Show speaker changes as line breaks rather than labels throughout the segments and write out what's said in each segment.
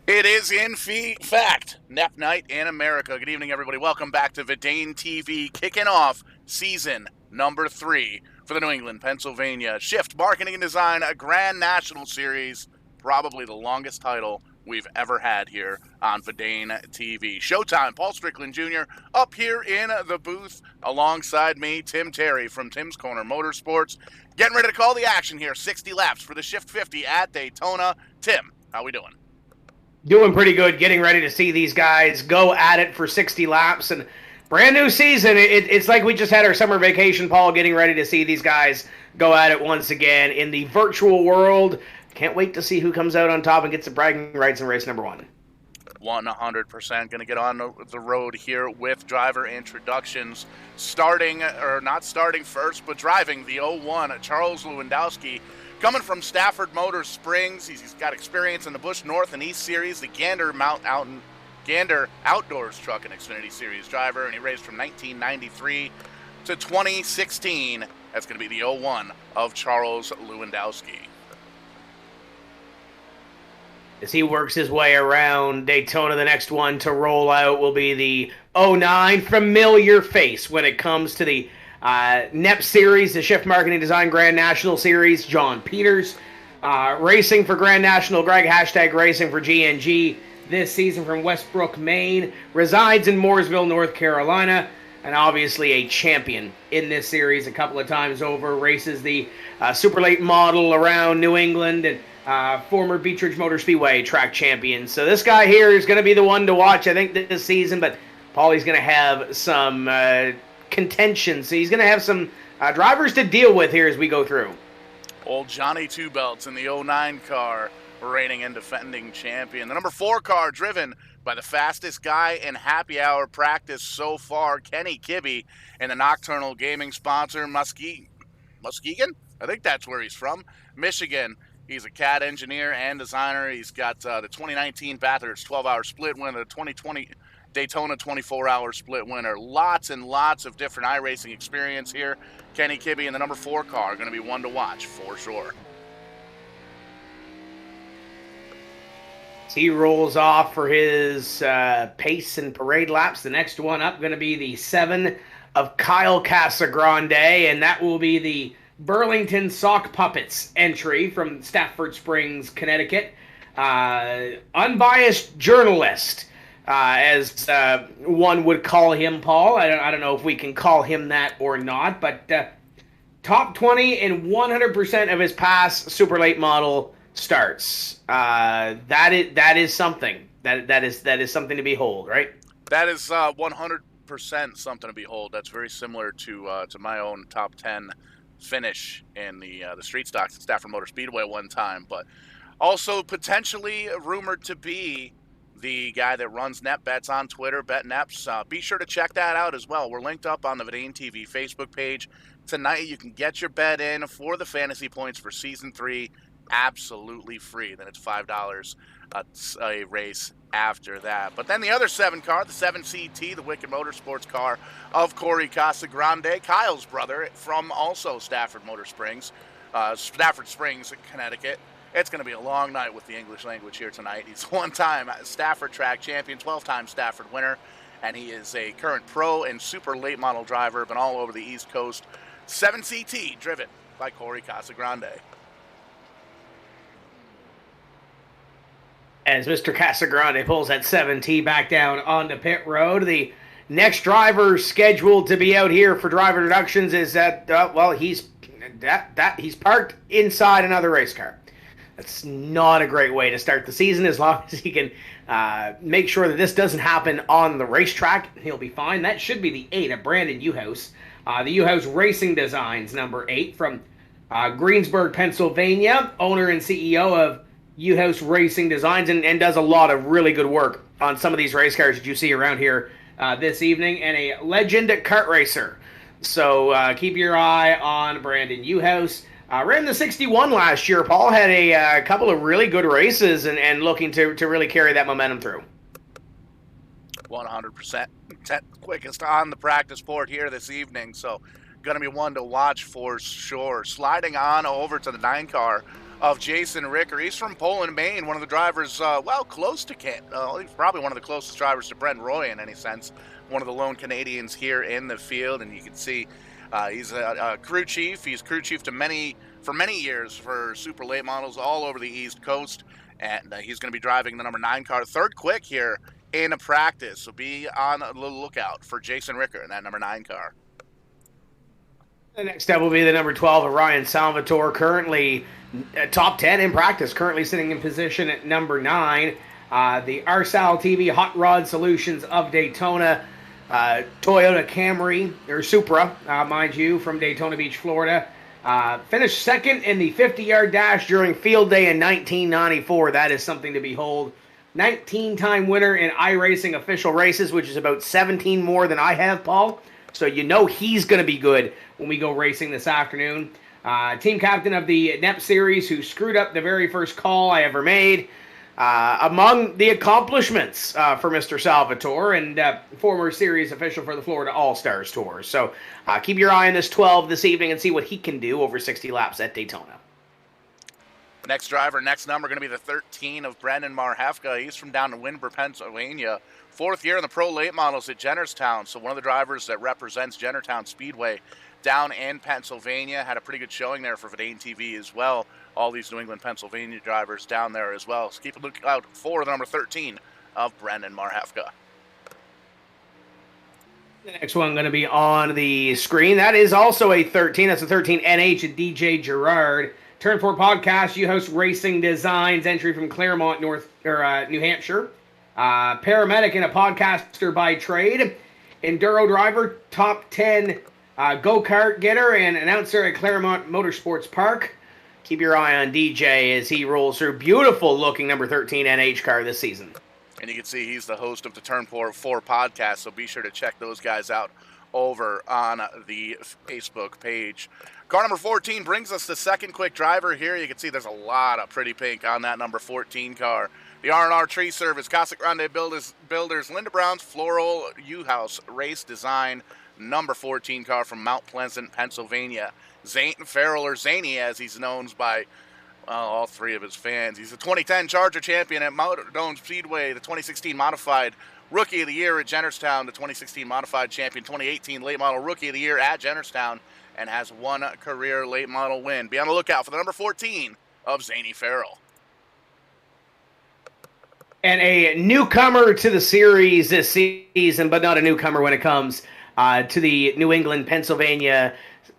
It is in fact NEP Night in America. Good evening, everybody. Welcome back to Vidane TV, kicking off season number 3 for the New England, Pennsylvania Shift Marketing and Design Grand National Series. Probably the longest title we've ever had here on Vidane TV. Showtime, Paul Strickland Jr. up here in the booth alongside me, Tim Terry from Tim's Corner Motorsports. Getting ready to call the action here. 60 laps for the Shift 50 at Daytona. Tim, how we doing?
Doing pretty good, getting ready to see these guys go at it for 60 laps. And brand new season. It's like we just had our summer vacation, Paul, getting ready to see these guys go at it once again in the virtual world. Can't wait to see who comes out on top and gets the bragging rights in race number 1.
100% going to get on the road here with driver introductions. Not starting first, but driving the 01, Charles Lewandowski, coming from Stafford Motor Springs. He's got experience in the Busch North and East Series, the Gander Outdoors Truck and Xfinity Series driver, and he raced from 1993 to 2016. That's going to be the 01 of Charles Lewandowski.
As he works his way around Daytona, the next one to roll out will be the 09, familiar face when it comes to the NEP Series, the Shift Marketing Design Grand National Series. John Peters, racing for Grand National. Greg, #racing for GNG this season from Westbrook, Maine. Resides in Mooresville, North Carolina. And obviously a champion in this series a couple of times over. Races the super late model around New England, and former Beechridge Motor Speedway track champion. So this guy here is going to be the one to watch, I think, this season. But Paulie's going to have some contention. So he's going to have some drivers to deal with here as we go through.
Old Johnny Two Belts in the 09 car, reigning and defending champion. The number 4 car driven by the fastest guy in happy hour practice so far, Kenny Kibbe, and the nocturnal gaming sponsor, Muskegon? I think that's where he's from. Michigan. He's a CAD engineer and designer. He's got the 2019 Bathurst 12-hour split winner, the 2020 Daytona 24-hour split winner. Lots and lots of different iRacing experience here. Kenny Kibbe and the number 4 car are going to be one to watch for sure.
He rolls off for his pace and parade laps. The next one up going to be the 7 of Kyle Casagrande, and that will be the Burlington Sock Puppets entry from Stafford Springs, Connecticut. Unbiased journalist, as one would call him, Paul. I don't know if we can call him that or not, but top 20 in 100% of his past super late model starts. That is something. That is something to behold, right?
That is 100% something to behold. That's very similar to my own top 10 finish in the street stocks at Stafford Motor Speedway one time, but also potentially rumored to be the guy that runs Net Bets on Twitter, BetNeps. Be sure to check that out as well. We're linked up on the Vidane TV Facebook page. Tonight you can get your bet in for the fantasy points for Season 3 absolutely free. Then it's $5 a race after that. But then the other 7 car, the 7CT, the Wicked Motorsports car of Corey Casagrande, Kyle's brother from also Stafford Springs, Connecticut. It's going to be a long night with the English language here tonight. He's one-time Stafford track champion, 12-time Stafford winner, and he is a current pro and super late model driver, been all over the East Coast. 7CT, driven by Corey Casagrande.
As Mr. Casagrande pulls that 7T back down onto pit road, the next driver scheduled to be out here for driver introductions is he's parked inside another race car. That's not a great way to start the season. As long as he can make sure that this doesn't happen on the racetrack, he'll be fine. That should be the 8 of Brandon Uhouse. The Uhouse Racing Designs, number 8, from Greensburg, Pennsylvania, owner and CEO of Uhouse Racing Designs, and does a lot of really good work on some of these race cars that you see around here this evening, and a legend kart racer. So keep your eye on Brandon Uhouse. Ran the 61 last year. Paul had a couple of really good races and looking to really carry that momentum through.
100%. Quickest on the practice board here this evening, so going to be one to watch for sure. Sliding on over to the 9 car of Jason Ricker. He's from Poland, Maine, one of the drivers, close to he's probably one of the closest drivers to Brent Roy in any sense, one of the lone Canadians here in the field, and you can see he's a crew chief. He's crew chief for many years for super late models all over the East Coast, and he's going to be driving the number 9 car, third quick here in a practice, so be on the lookout for Jason Ricker in that number 9 car.
The next up will be the number 12, Ryan Salvatore, currently top 10 in practice, currently sitting in position at number 9. The RSAL TV Hot Rod Solutions of Daytona, Toyota Camry, or Supra, mind you, from Daytona Beach, Florida. Finished second in the 50-yard dash during field day in 1994. That is something to behold. 19-time winner in iRacing official races, which is about 17 more than I have, Paul. So you know he's going to be good when we go racing this afternoon. Team captain of the NEP series, who screwed up the very first call I ever made. Among the accomplishments for Mr. Salvatore, and former series official for the Florida All-Stars Tour. So keep your eye on this 12 this evening and see what he can do over 60 laps at Daytona.
Next driver, next number, going to be the 13 of Brendan Marhefka. He's from down in Windber, Pennsylvania. 4th year in the Pro Late Models at Jennerstown. So one of the drivers that represents Jennertown Speedway down in Pennsylvania. Had a pretty good showing there for Verdane TV as well. All these New England, Pennsylvania drivers down there as well. So keep a lookout for the number 13 of Brendan Marhefka.
The next one going to be on the screen. That is also a 13. That's a 13 NH and DJ Gerard. Turn 4 podcast, you host Racing Designs, entry from Claremont, New Hampshire. Paramedic and a podcaster by trade. Enduro driver, top 10 go-kart getter, and announcer at Claremont Motorsports Park. Keep your eye on DJ as he rolls through beautiful-looking number 13 NH car this season.
And you can see he's the host of the Turn 4 podcast, so be sure to check those guys out over on the Facebook page. Car number 14 brings us the second quick driver here. You can see there's a lot of pretty pink on that number 14 car. The R&R Tree Service, Casa Grande Builders, Linda Brown's Floral U-House Race Design, number 14 car from Mount Pleasant, Pennsylvania. Zane Farrell, or Zany as he's known by all three of his fans. He's the 2010 Charger champion at Motor Dome Speedway, the 2016 Modified Rookie of the Year at Jennerstown, the 2016 Modified Champion, 2018 Late Model Rookie of the Year at Jennerstown, and has one career late model win. Be on the lookout for the number 14 of Zany Farrell.
And a newcomer to the series this season, but not a newcomer when it comes to the New England, Pennsylvania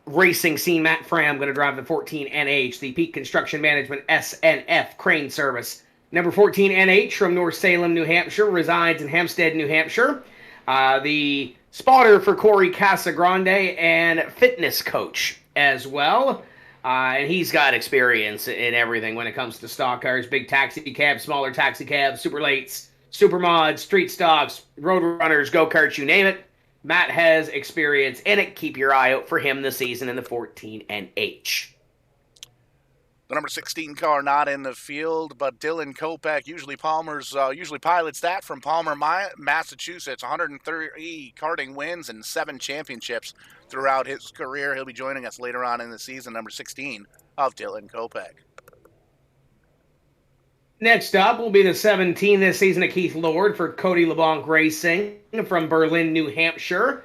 racing scene. Matt Fram going to drive the 14 NH, the Peak Construction Management SNF Crane Service. Number 14 NH from North Salem, New Hampshire, resides in Hempstead, New Hampshire. The spotter for Corey Casagrande and fitness coach as well. And he's got experience in everything when it comes to stock cars, big taxi cabs, smaller taxi cabs, super lates, super mods, street stocks, road runners, go-karts, you name it. Matt has experience in it. Keep your eye out for him this season in the 14 NH.
The number 16 car not in the field, but Dylan Kopech, usually pilots that from Palmer, Massachusetts. 130 karting wins and 7 championships throughout his career. He'll be joining us later on in the season, number 16 of Dylan Kopech.
Next up will be the 17 this season of Keith Lord for Cody LeBlanc Racing from Berlin, New Hampshire.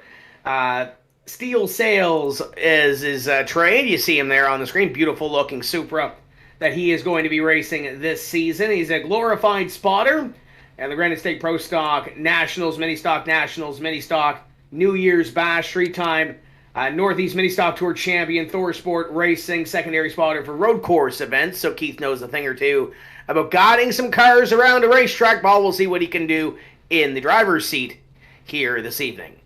Steel Sales is his trade. You see him there on the screen. Beautiful looking Supra that he is going to be racing this season. He's a glorified spotter and the Granite State Pro Stock Nationals, Mini Stock Nationals, Mini Stock New Year's Bash, 3-time Northeast Mini Stock Tour champion, Thor Sport Racing, secondary spotter for road course events. So Keith knows a thing or two about guiding some cars around a racetrack. Ball, we'll see what he can do in the driver's seat here this evening.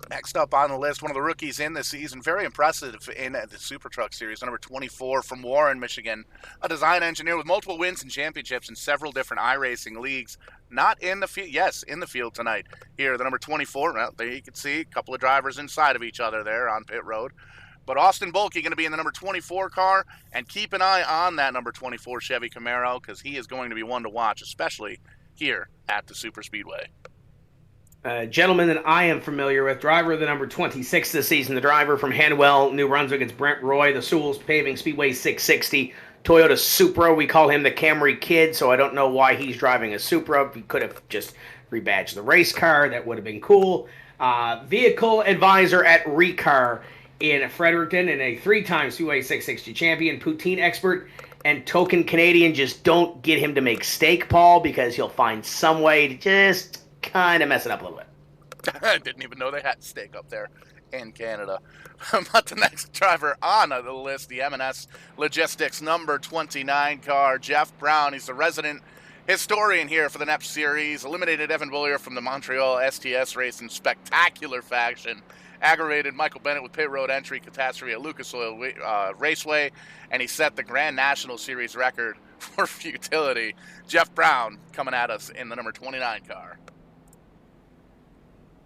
Next up on the list, one of the rookies in this season, very impressive in the Super Truck Series, number 24 from Warren, Michigan, a design engineer with multiple wins and championships in several different iRacing leagues. Not in the field, yes, in the field tonight. Here, the number 24, well, there you can see a couple of drivers inside of each other there on pit road. But Austin Bulkey going to be in the number 24 car, and keep an eye on that number 24 Chevy Camaro because he is going to be one to watch, especially here at the Super Speedway.
gentleman that I am familiar with, driver of the number 26 this season, the driver from Hanwell, New Brunswick. It's Brent Roy, the Sewell's Paving Speedway 660 Toyota Supra. We call him the Camry Kid, so I don't know why he's driving a Supra. He could have just rebadged the race car. That would have been cool. Vehicle advisor at Recar in Fredericton, and a three-time Speedway 660 champion, poutine expert, and token Canadian. Just don't get him to make steak, Paul, because he'll find some way to just kind of mess it up a little bit.
I didn't even know they had steak up there in Canada. But the next driver on the list, the M&S Logistics number 29 car, Jeff Brown. He's the resident historian here for the NEPs series. Eliminated Evan Bullier from the Montreal STS race in spectacular fashion. Aggravated Michael Bennett with pit road entry catastrophe at Lucas Oil Raceway, and he set the Grand National Series record for futility. Jeff Brown coming at us in the number 29 car.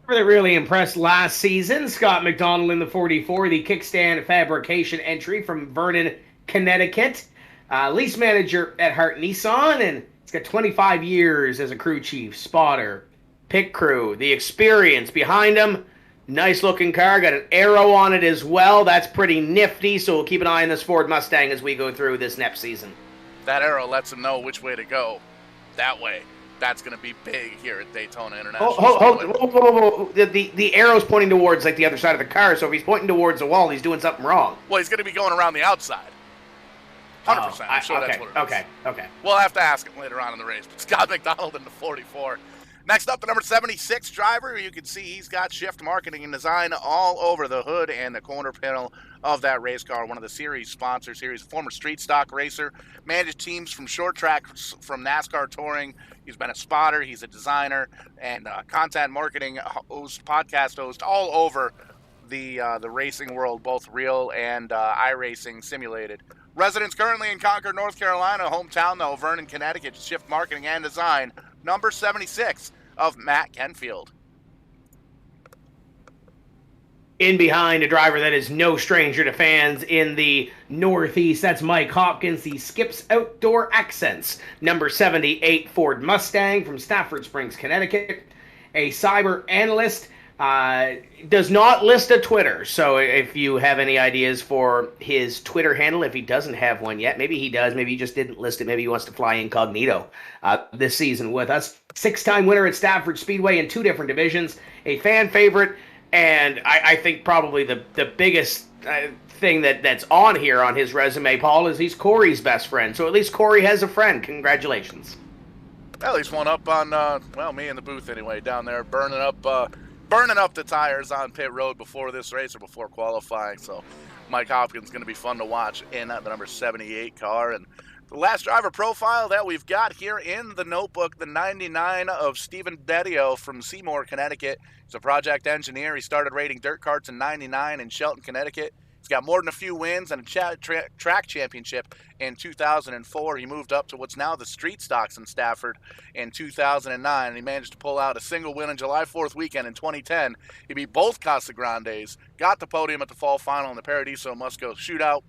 That really impressed last season. Scott McDonald in the 44, the kickstand fabrication entry from Vernon, Connecticut. Lease manager at Hart Nissan, and he's got 25 years as a crew chief, spotter, pit crew. The experience behind him. Nice looking car. Got an arrow on it as well. That's pretty nifty, so we'll keep an eye on this Ford Mustang as we go through this NEP season.
That arrow lets him know which way to go. That way. That's going to be big here at Daytona International.
Hold. The arrow's pointing towards like the other side of the car, so if he's pointing towards the wall, he's doing something wrong.
Well, he's going to be going around the outside. 100%. I'm sure that's what it is.
Okay.
We'll have to ask him later on in the race. But Scott McDonald in the 44. Next up, the number 76 driver. You can see he's got Shift Marketing and Design all over the hood and the corner panel of that race car. One of the series sponsors here. He's a former street stock racer. Managed teams from short track, from NASCAR touring. He's been a spotter. He's a designer and content marketing host, podcast host, all over the racing world, both real and iRacing simulated. Residence currently in Concord, North Carolina. Hometown, though, Vernon, Connecticut. Shift Marketing and Design. Number 76 of Matt Kenfield.
In behind, a driver that is no stranger to fans in the Northeast. That's Mike Hopkins. He skips outdoor accents. Number 78 Ford Mustang from Stafford Springs, Connecticut. A cyber analyst. Does not list a Twitter, so if you have any ideas for his Twitter handle, if he doesn't have one yet, maybe he does, maybe he just didn't list it, maybe he wants to fly incognito this season with us. 6-time winner at Stafford Speedway in 2 different divisions, a fan favorite, and I think probably the biggest thing that's on here on his resume, Paul, is he's Corey's best friend, so at least Corey has a friend. Congratulations.
At least one up on, me in the booth anyway, down there, burning up the tires on pit road before this race or before qualifying. So Mike Hopkins is going to be fun to watch in the number 78 car. And the last driver profile that we've got here in the notebook, the 99 of Stephen Bedio from Seymour, Connecticut. He's a project engineer. He started rating dirt carts in 99 in Shelton, Connecticut. He's got more than a few wins and a track championship in 2004. He moved up to what's now the street stocks in Stafford in 2009, and he managed to pull out a single win in July 4th weekend in 2010. He beat both Casa Grandes, got the podium at the fall final in the Paradiso Musco shootout,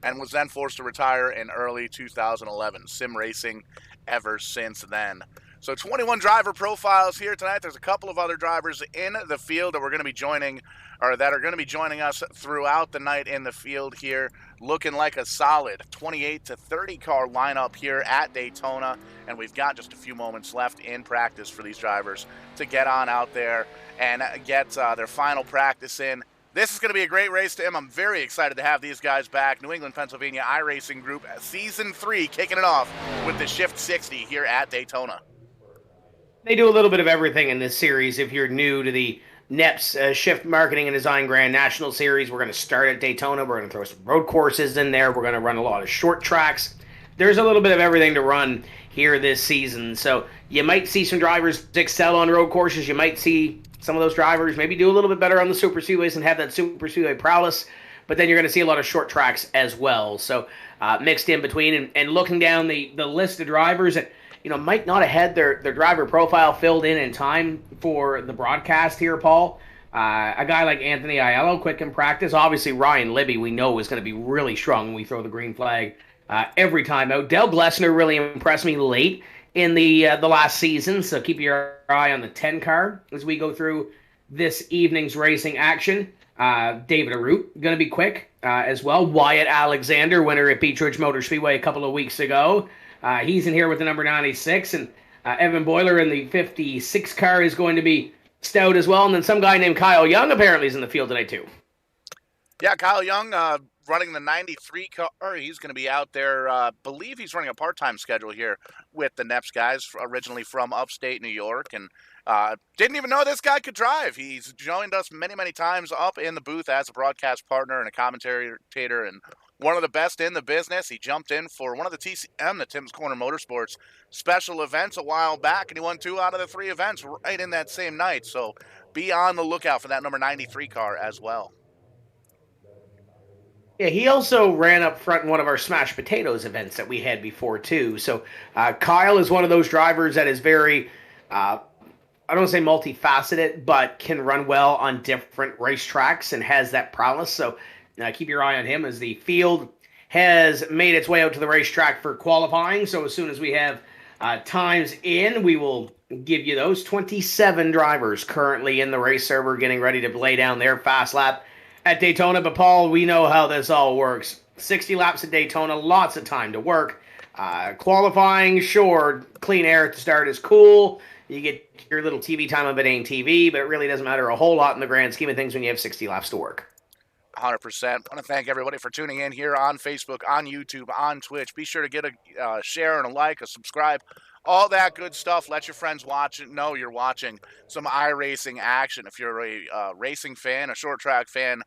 and was then forced to retire in early 2011. Sim racing ever since then. So 21 driver profiles here tonight. There's a couple of other drivers in the field that we're going to be joining, or that are going to be joining us throughout the night in the field here, looking like a solid 28 to 30 car lineup here at Daytona. And we've got just a few moments left in practice for these drivers to get on out there and get their final practice in. This is going to be a great race, Tim. I'm very excited to have these guys back. New England, Pennsylvania iRacing Group, Season 3, kicking it off with the Shift 60 here at Daytona.
They do a little bit of everything in this series. If you're new to the NEPs Shift Marketing and Design Grand National Series, we're going to start at Daytona. We're going to throw some road courses in there. We're going to run a lot of short tracks. There's a little bit of everything to run here this season. So you might see some drivers excel on road courses. You might see some of those drivers maybe do a little bit better on the super speedways and have that super speedway prowess. But then you're going to see a lot of short tracks as well. So mixed in between and looking down the list of drivers that might not have had their driver profile filled in time for the broadcast here, Paul. A guy like Anthony Aiello, quick in practice. Obviously, Ryan Libby, we know, is going to be really strong when we throw the green flag every time out. Del Glessner really impressed me late in the last season. So keep your eye on the 10 car as we go through this evening's racing action. David Arute going to be quick as well. Wyatt Alexander, winner at Beach Ridge Motor Speedway a couple of weeks ago. He's in here with the number 96, and Evan Boyler in the 56 car is going to be stout as well. And then some guy named Kyle Young apparently is in the field tonight too.
Yeah, Kyle Young running the 93 car. He's going to be out there. Believe he's running a part-time schedule here with the NEPs guys, originally from upstate New York, and didn't even know this guy could drive. He's joined us many, many times up in the booth as a broadcast partner and a commentator, and one of the best in the business. He jumped in for one of the TCM, the Tim's Corner Motorsports special events a while back, and he won 2 out of the 3 events right in that same night. So be on the lookout for that number 93 car as well.
Yeah, he also ran up front in one of our Smash Potatoes events that we had before, too. So Kyle is one of those drivers that is very, I don't want to say multifaceted, but can run well on different racetracks and has that prowess. So keep your eye on him as the field has made its way out to the racetrack for qualifying. So as soon as we have times in, we will give you those. 27 drivers currently in the race server getting ready to lay down their fast lap at Daytona. But Paul, we know how this all works. 60 laps at Daytona, lots of time to work. Qualifying, sure, clean air at the start is cool. You get your little TV time if it ain't TV, but it really doesn't matter a whole lot in the grand scheme of things when you have 60 laps to work.
100%. I want to thank everybody for tuning in here on Facebook, on YouTube, on Twitch. Be sure to get a share and a like, a subscribe, all that good stuff. Let your friends watch it. Know you're watching some iRacing action. If you're a racing fan, a short track fan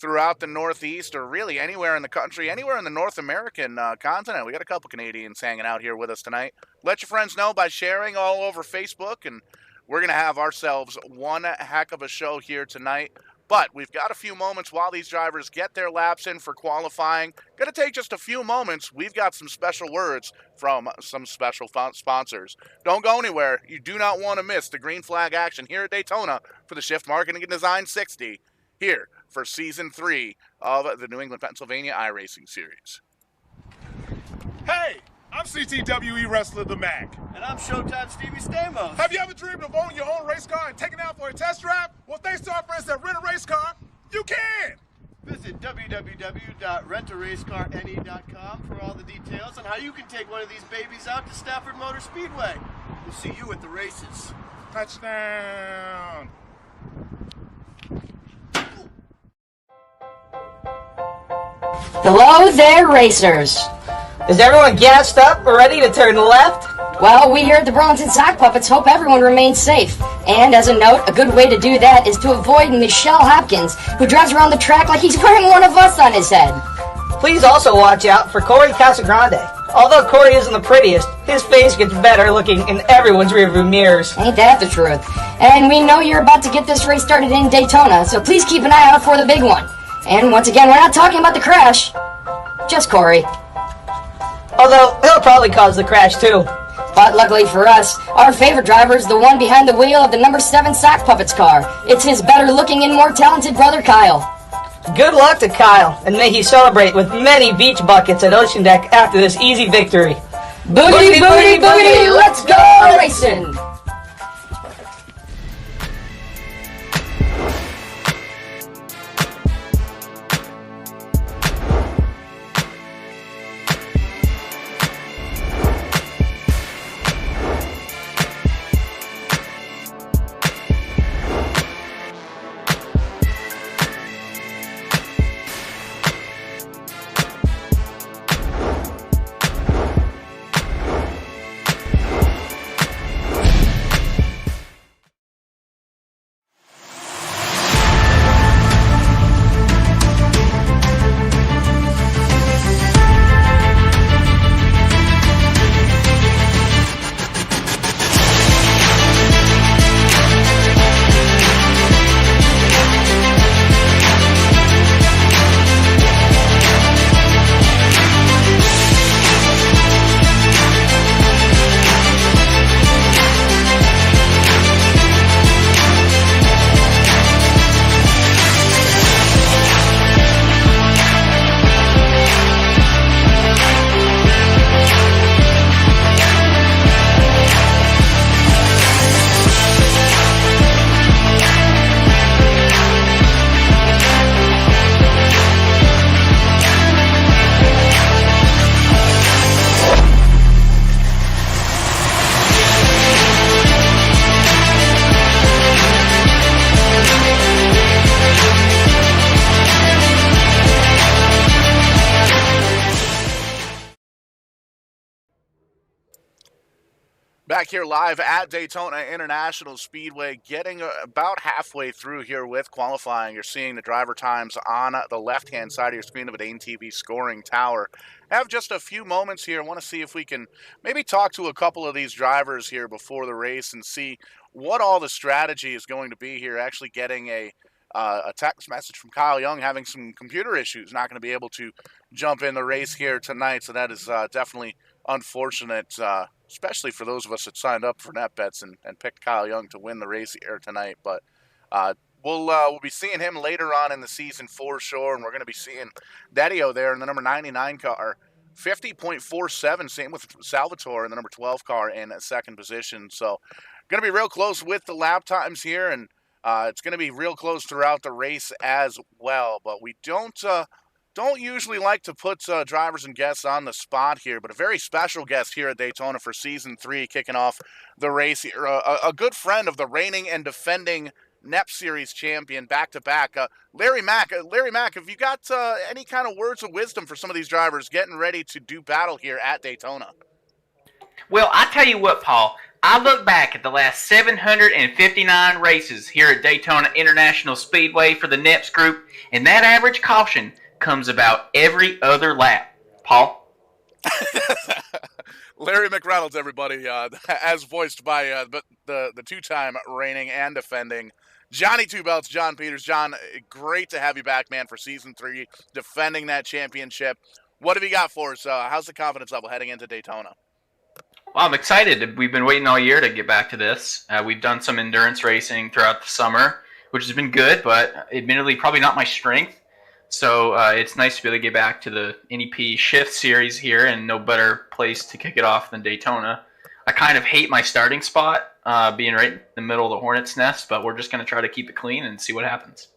throughout the Northeast, or really anywhere in the country, anywhere in the North American continent. We got a couple Canadians hanging out here with us tonight. Let your friends know by sharing all over Facebook, and we're going to have ourselves one heck of a show here tonight. But we've got a few moments while these drivers get their laps in for qualifying. Going to take just a few moments. We've got some special words from some special sponsors. Don't go anywhere. You do not want to miss the green flag action here at Daytona for the Shift Marketing and Design 60 here for Season 3 of the New England, Pennsylvania iRacing Series.
Hey, I'm CTWE Wrestler The Mac.
And I'm Showtime Stevie Stamos.
Have you ever dreamed of owning your own race car and taking it out for a test drive? Well, thanks to our friends at Rent a Race Car, you can!
Visit www.rentaracecarne.com for all the details on how you can take one of these babies out to Stafford Motor Speedway. We'll see you at the races.
Touchdown!
Hello there, racers.
Is everyone gassed up or ready to turn left?
Well, we here at the Burlington Sock Puppets hope everyone remains safe. And as a note, a good way to do that is to avoid Michelle Hopkins, who drives around the track like he's wearing one of us on his head.
Please also watch out for Corey Casagrande. Although Corey isn't the prettiest, his face gets better looking in everyone's rearview mirrors.
Ain't that the truth? And we know you're about to get this race started in Daytona, so please keep an eye out for the big one. And once again, we're not talking about the crash, just Corey.
Although, he'll probably cause the crash too.
But luckily for us, our favorite driver is the one behind the wheel of the number 7 Sock Puppets car. It's his better-looking and more talented brother, Kyle.
Good luck to Kyle, and may he celebrate with many beach buckets at Ocean Deck after this easy victory.
Booty, booty, booty, let's go racing!
Back here live at Daytona International Speedway, getting about halfway through here with qualifying. You're seeing the driver times on the left-hand side of your screen of an Dane TV scoring tower. Have just a few moments here. I want to see if we can maybe talk to a couple of these drivers here before the race and see what all the strategy is going to be here. Actually getting a text message from Kyle Young having some computer issues, not going to be able to jump in the race here tonight. So that is definitely unfortunate, especially for those of us that signed up for NetBets and picked Kyle Young to win the race here tonight. But we'll be seeing him later on in the season for sure, and we're going to be seeing Daddio there in the number 99 car. 50.47, same with Salvatore in the number 12 car in second position. So going to be real close with the lap times here, and it's going to be real close throughout the race as well. But we don't usually like to put drivers and guests on the spot here, but a very special guest here at Daytona for Season 3, kicking off the race here. A good friend of the reigning and defending NEP Series champion back-to-back, Larry Mack. Larry Mack, have you got any kind of words of wisdom for some of these drivers getting ready to do battle here at Daytona?
Well, I tell you what, Paul. I look back at the last 759 races here at Daytona International Speedway for the NEPs group, and that average caution comes about every other lap. Paul?
Larry McReynolds, everybody, as voiced by the two-time reigning and defending Johnny Two Belts, John Peters. John, great to have you back, man, for Season 3, defending that championship. What have you got for us? How's the confidence level heading into Daytona?
Well, I'm excited. We've been waiting all year to get back to this. We've done some endurance racing throughout the summer, which has been good, but admittedly probably not my strength. So it's nice to be able to get back to the NEP Shift Series here, and no better place to kick it off than Daytona. I kind of hate my starting spot, being right in the middle of the hornet's nest, but we're just going to try to keep it clean and see what happens.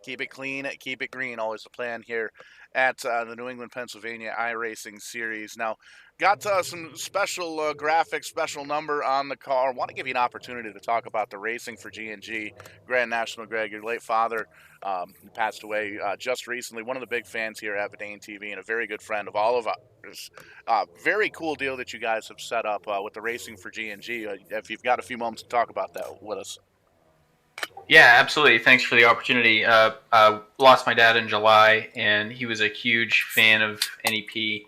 Keep it clean, keep it green, always the plan here at the New England, Pennsylvania iRacing Series. Now, got some special graphics, special number on the car. Want to give you an opportunity to talk about the racing for G&G. Grand National Greg, your late father, passed away just recently. One of the big fans here at Dane TV and a very good friend of all of us. Very cool deal that you guys have set up with the racing for G&G. If you've got a few moments to talk about that with us.
Yeah, absolutely. Thanks for the opportunity. I lost my dad in July, and he was a huge fan of NEP.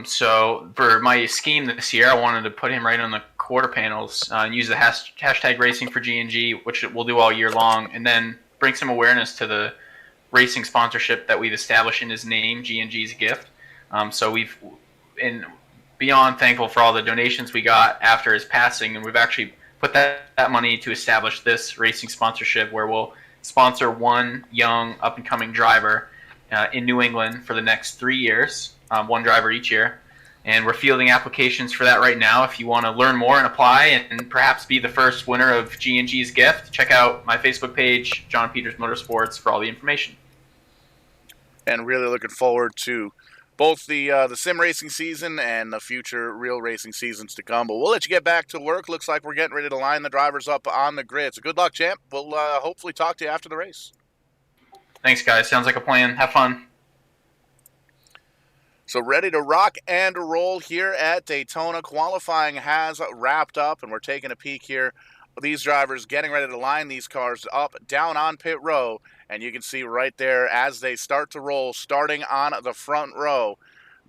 So for my scheme this year, I wanted to put him right on the quarter panels and use the hashtag racing for G&G, which we'll do all year long, and then bring some awareness to the racing sponsorship that we've established in his name, G&G's Gift. So we've been beyond thankful for all the donations we got after his passing, and we've actually put that money to establish this racing sponsorship where we'll sponsor one young up-and-coming driver in New England for the next 3 years, one driver each year. And we're fielding applications for that right now. If you want to learn more and apply and perhaps be the first winner of G&G's Gift, check out my Facebook page, John Peters Motorsports, for all the information.
And really looking forward to both the sim racing season and the future real racing seasons to come. But we'll let you get back to work. Looks like we're getting ready to line the drivers up on the grid. So good luck, champ. We'll hopefully talk to you after the race.
Thanks, guys. Sounds like a plan. Have fun.
So ready to rock and roll here at Daytona. Qualifying has wrapped up, and we're taking a peek here. These drivers getting ready to line these cars up down on pit row. And you can see right there as they start to roll, starting on the front row,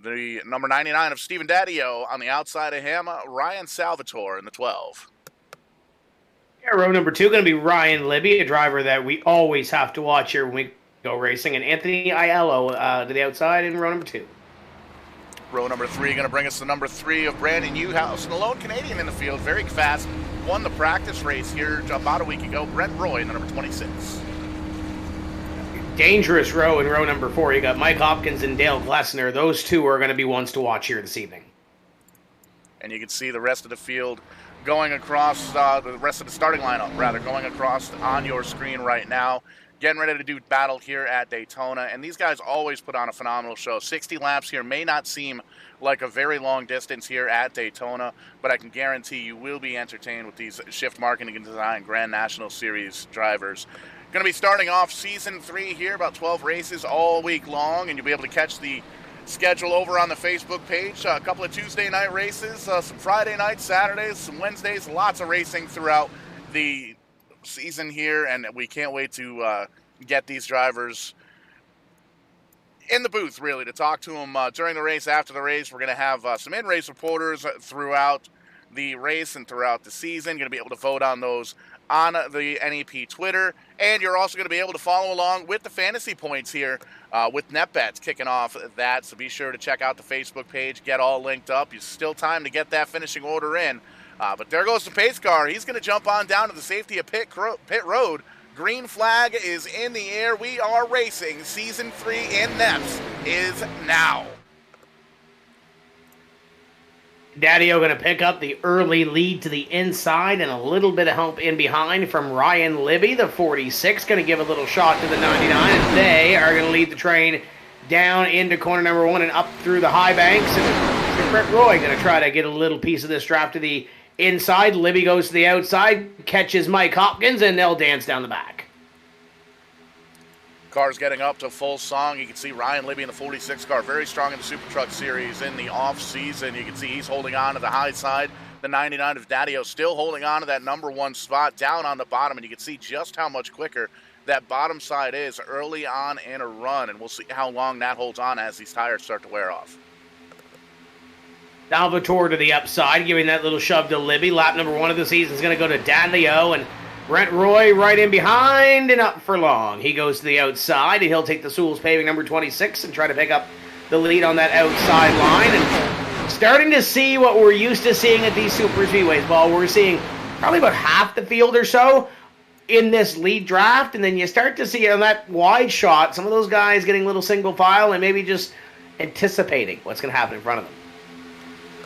the number 99 of Stephen Daddio. On the outside of him, Ryan Salvatore in the 12.
Yeah, row number 2 going to be Ryan Libby, a driver that we always have to watch here when we go racing, and Anthony Aiello to the outside in row number 2.
Row number 3 going to bring us to number 3 of Brandon Newhouse, and the lone Canadian in the field, very fast, won the practice race here about a week ago. Brent Roy in the number 26.
Dangerous row in row number 4. You got Mike Hopkins and Dale Glessner. Those two are going to be ones to watch here this evening.
And you can see the rest of the field going across, the rest of the starting lineup, rather, going across on your screen right now. Getting ready to do battle here at Daytona. And these guys always put on a phenomenal show. 60 laps here may not seem like a very long distance here at Daytona, but I can guarantee you will be entertained with these Shift Marketing and Design Grand National Series drivers. Going to be starting off Season 3 here, about 12 races all week long, and you'll be able to catch the schedule over on the Facebook page. A couple of Tuesday night races, some Friday nights, Saturdays, some Wednesdays, lots of racing throughout the season here, and we can't wait to get these drivers in the booth, really, to talk to them during the race, after the race. We're going to have some in-race reporters throughout the race and throughout the season. Going to be able to vote on those on the NEP Twitter, and you're also going to be able to follow along with the fantasy points here with NetBets kicking off that, so be sure to check out the Facebook page, get all linked up. There's still time to get that finishing order in, but there goes the pace car. He's going to jump on down to the safety of pit road. Green flag is in the air. We are racing. Season 3 in NEPs is now.
Daddy-O going to pick up the early lead to the inside, and a little bit of help in behind from Ryan Libby. The 46 going to give a little shot to the 99, and they are going to lead the train down into corner number 1 and up through the high banks. And Brett Roy going to try to get a little piece of this draft to the inside. Libby goes to the outside, catches Mike Hopkins, and they'll dance down the back.
Car's getting up to full song. You can see Ryan Libby in the 46 car, very strong in the Super Truck Series in the off-season. You can see he's holding on to the high side. The 99 of Daddy-O still holding on to that number 1 spot down on the bottom, and you can see just how much quicker that bottom side is early on in a run, and we'll see how long that holds on as these tires start to wear off.
Salvatore to the upside, giving that little shove to Libby. Lap number 1 of the season is going to go to Daddy-O, and Brent Roy right in behind and up for long. He goes to the outside, and he'll take the Sewell's Paving number 26 and try to pick up the lead on that outside line. And starting to see what we're used to seeing at these super speedways, Paul. We're seeing probably about half the field or so in this lead draft, and then you start to see on that wide shot some of those guys getting a little single file and maybe just anticipating what's going to happen in front of them.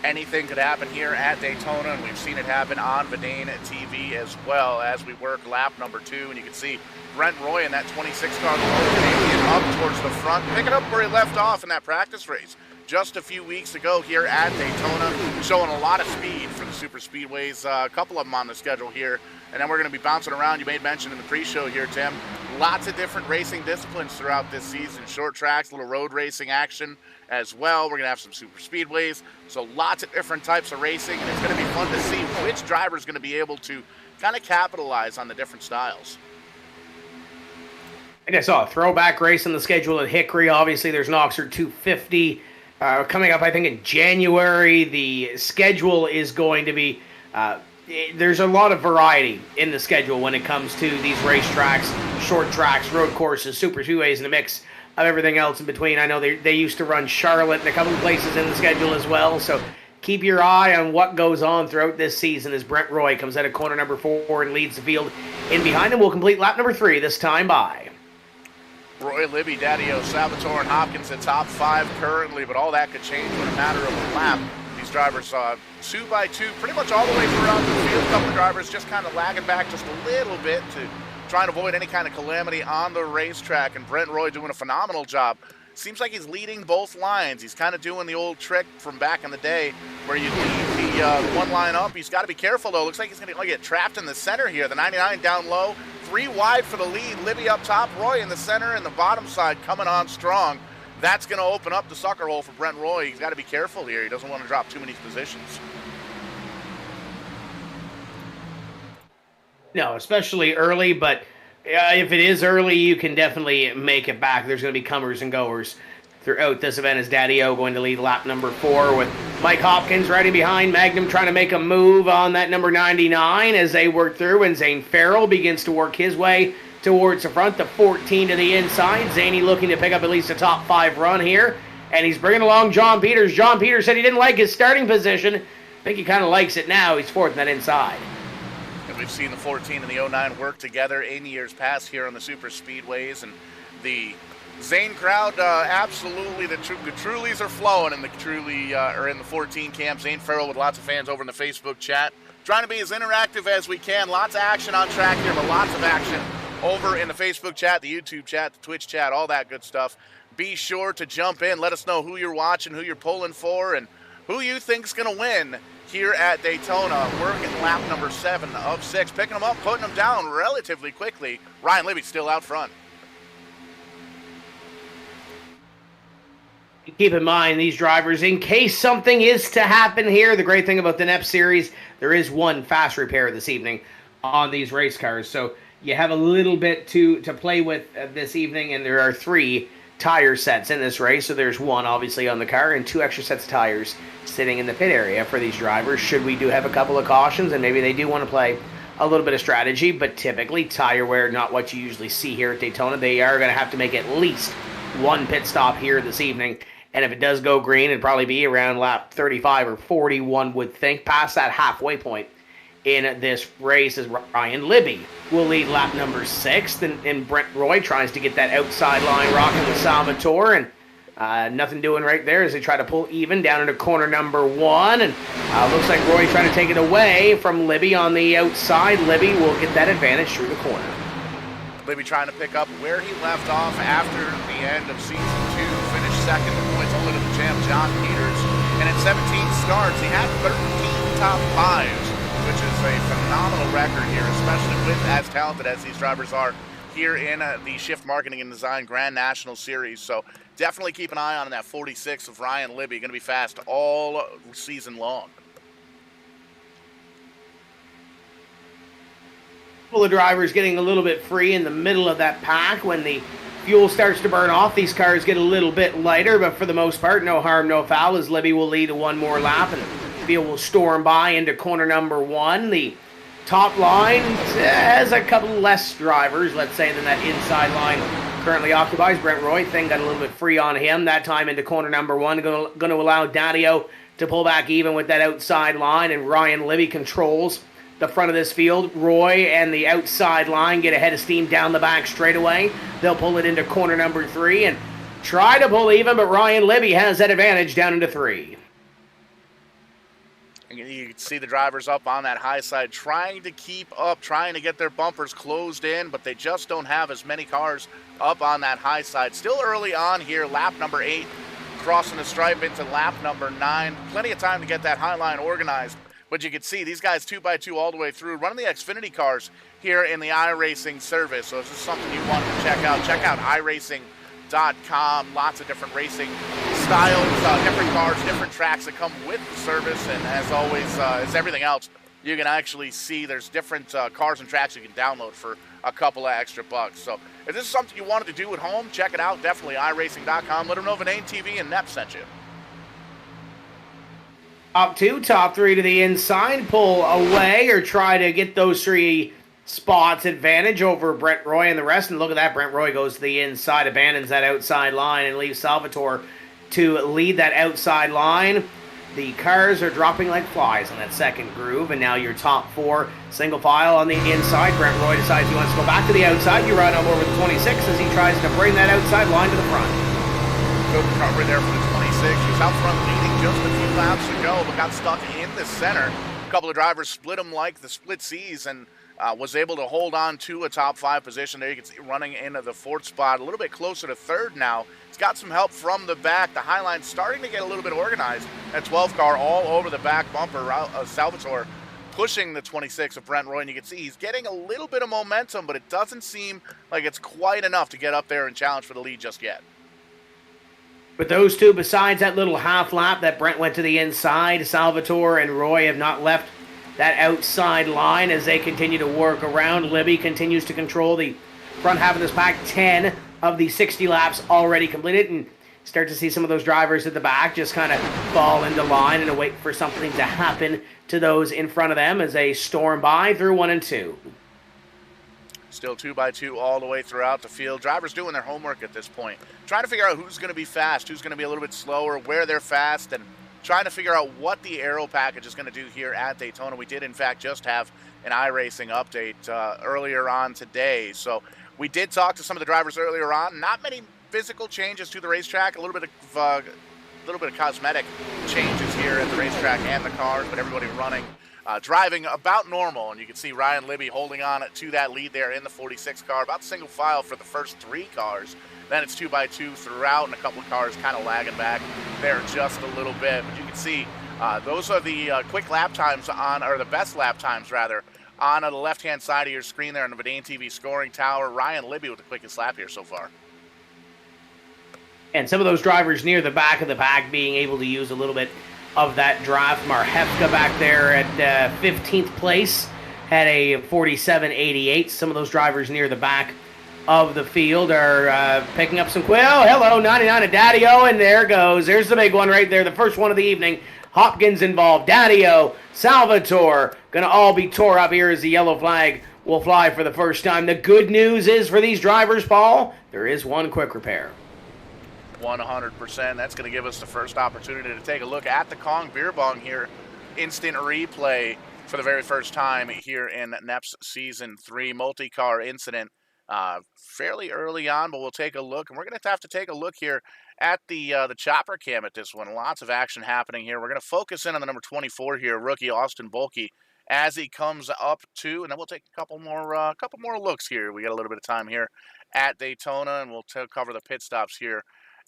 Anything could happen here at Daytona, and we've seen it happen on Verdane TV as well as we work lap number 2. And you can see Brent Roy in that 26 car, the Canadian, up towards the front, picking up where he left off in that practice race just a few weeks ago here at Daytona, showing a lot of speed for the super speedways, a couple of them on the schedule here. And then we're going to be bouncing around. You made mention in the pre-show here, Tim, lots of different racing disciplines throughout this season. Short tracks, little road racing action as well. We're going to have some super speedways, so lots of different types of racing, and it's going to be fun to see which driver is going to be able to kind of capitalize on the different styles.
I guess a throwback race on the schedule at Hickory. Obviously, there's an Oxford 250 coming up, I think, in January. The schedule is going to be... there's a lot of variety in the schedule when it comes to these racetracks, short tracks, road courses, super speedways, and a mix of everything else in between. I know they used to run Charlotte and a couple of places in the schedule as well, so keep your eye on what goes on throughout this season as Brent Roy comes out of corner number 4 and leads the field in behind him. We'll complete lap number 3 this time by
Roy, Libby, Daddy-O, Salvatore, and Hopkins at top 5 currently, but all that could change in a matter of a lap. These drivers 2 by 2 pretty much all the way throughout the field. A couple of drivers just kind of lagging back just a little bit to try and avoid any kind of calamity on the racetrack, and Brent Roy doing a phenomenal job. Seems like he's leading both lines. He's kind of doing the old trick from back in the day where you leave the one line up. He's got to be careful, though. Looks like he's going to get trapped in the center here. The 99 down low, 3 wide for the lead. Libby up top, Roy in the center, and the bottom side coming on strong. That's going to open up the sucker hole for Brent Roy. He's got to be careful here. He doesn't want to drop too many positions.
No, especially early, but if it is early, you can definitely make it back. There's going to be comers and goers throughout this event as Daddy-O going to lead lap number 4 with Mike Hopkins riding behind Magnum trying to make a move on that number 99 as they work through, and Zane Farrell begins to work his way towards the front, the 14 to the inside. Zaney looking to pick up at least a top 5 run here, and he's bringing along John Peters. John Peters said he didn't like his starting position. I think he kind of likes it now. He's 4th in that inside.
And we've seen the 14 and the 09 work together in years past here on the super speedways, and the Zane crowd, absolutely, the Trulies are flowing in the Truly, or in the 14 camp. Zane Farrell with lots of fans over in the Facebook chat, trying to be as interactive as we can. Lots of action on track here, but lots of action over in the Facebook chat, the YouTube chat, the Twitch chat, all that good stuff. Be sure to jump in. Let us know who you're watching, who you're pulling for, and who you think's going to win here at Daytona. We're getting lap number 7 of 6, picking them up, putting them down relatively quickly. Ryan Libby still out front.
Keep in mind, these drivers, in case something is to happen here, the great thing about the NEP series, there is one fast repair this evening on these race cars. So you have a little bit to play with this evening, and there are 3 tire sets in this race. So there's 1, obviously, on the car, and 2 extra sets of tires sitting in the pit area for these drivers, should we do have a couple of cautions, and maybe they do want to play a little bit of strategy. But typically, tire wear, not what you usually see here at Daytona. They are going to have to make at least 1 pit stop here this evening. And if it does go green, it'd probably be around lap 35 or 40, one would think, past that halfway point in this race, as Ryan Libby will lead lap number 6. And Brent Roy tries to get that outside line rocking with Salvatore. And nothing doing right there as they try to pull even down into corner number 1. And looks like Roy trying to take it away from Libby on the outside. Libby will get that advantage through the corner.
Libby trying to pick up where he left off after the end of season 2. Finished second with points only to the champ, John Peters. And in 17 starts, he had 13 top 5s, which is a phenomenal record here, especially with as talented as these drivers are here in the Shift Marketing and Design Grand National Series. So definitely keep an eye on that 46 of Ryan Libby. Going to be fast all season long.
Couple of drivers getting a little bit free in the middle of that pack. When the fuel starts to burn off, these cars get a little bit lighter, but for the most part, no harm, no foul, as Libby will lead 1 more lap, and the field will storm by into corner number 1. The top line has a couple less drivers, let's say, than that inside line currently occupies. Brent Roy, thing got a little bit free on him that time into corner number 1, going to allow Daddio to pull back even with that outside line, and Ryan Libby controls the front of this field. Roy and the outside line get ahead of steam down the back straightaway. They'll pull it into corner number 3 and try to pull even, but Ryan Libby has that advantage down into 3.
You can see the drivers up on that high side trying to keep up, trying to get their bumpers closed in, but they just don't have as many cars up on that high side. Still early on here, lap number 8, crossing the stripe into lap number 9. Plenty of time to get that high line organized. But you can see these guys 2x2 all the way through, running the Xfinity cars here in the iRacing service. So if this is something you want to check out iRacing.com. Lots of different racing styles, different cars, different tracks that come with the service. And as always, as everything else, you can actually see there's different cars and tracks you can download for a couple of extra bucks. So if this is something you wanted to do at home, check it out. Definitely iRacing.com. Let them know if TV and NEP sent you.
Top 2, top 3 to the inside, pull away or try to get those 3 spots advantage over Brent Roy and the rest. And look at that, Brent Roy goes to the inside, abandons that outside line, and leaves Salvatore to lead that outside line. The cars are dropping like flies on that second groove, and now your top 4 single file on the inside. Brent Roy decides he wants to go back to the outside. You ride him over the 26 as he tries to bring that outside line to the front.
Good recovery there for the 26. He's out front leading just a few laps to go, but got stuck in the center. A couple of drivers split him like the split C's and was able to hold on to a top 5 position there. You can see running into the 4th spot, a little bit closer to 3rd now. He's got some help from the back. The high line starting to get a little bit organized. That 12 car all over the back bumper. Salvatore pushing the 26 of Brent Roy, and you can see he's getting a little bit of momentum, but it doesn't seem like it's quite enough to get up there and challenge for the lead just yet.
But those 2, besides that little half lap that Brent went to the inside, Salvatore and Roy have not left that outside line as they continue to work around. Libby continues to control the front half of this pack. 10 of the 60 laps already completed, and start to see some of those drivers at the back just kind of fall into line and wait for something to happen to those in front of them as they storm by through 1 and 2.
Still 2x2 all the way throughout the field. Drivers doing their homework at this point. Trying to figure out who's going to be fast, who's going to be a little bit slower, where they're fast, and trying to figure out what the aero package is going to do here at Daytona. We did, in fact, just have an iRacing update earlier on today. So we did talk to some of the drivers earlier on. Not many physical changes to the racetrack. A little bit of cosmetic changes here at the racetrack and the cars, but everybody running driving about normal, and you can see Ryan Libby holding on to that lead there in the 46 car, about single file for the first 3 cars. Then it's 2x2 throughout, and a couple of cars kind of lagging back there just a little bit. But you can see those are the quick lap times or the best lap times rather, on the left-hand side of your screen there on the Vidane TV scoring tower. Ryan Libby with the quickest lap here so far.
And some of those drivers near the back of the pack being able to use a little bit of that draft. Marhefka back there at 15th place had a 47.88. Some of those drivers near the back of the field are picking up some quill. Hello, 99 of Daddy-O, and there goes. There's the big one right there, the first one of the evening. Hopkins involved, Daddy-O, Salvatore, going to all be tore up here as the yellow flag will fly for the first time. The good news is for these drivers, Paul, there is one quick repair.
100%. That's going to give us the first opportunity to take a look at the Kong Beer Bong here. Instant replay for the very first time here in NEPs Season 3. Multi-car incident fairly early on, but we'll take a look. And we're going to have to take a look here at the chopper cam at this one. Lots of action happening here. We're going to focus in on the number 24 here, rookie Austin Bulkey, as he comes up to, and then we'll take a couple more looks here. We got a little bit of time here at Daytona, and we'll cover the pit stops here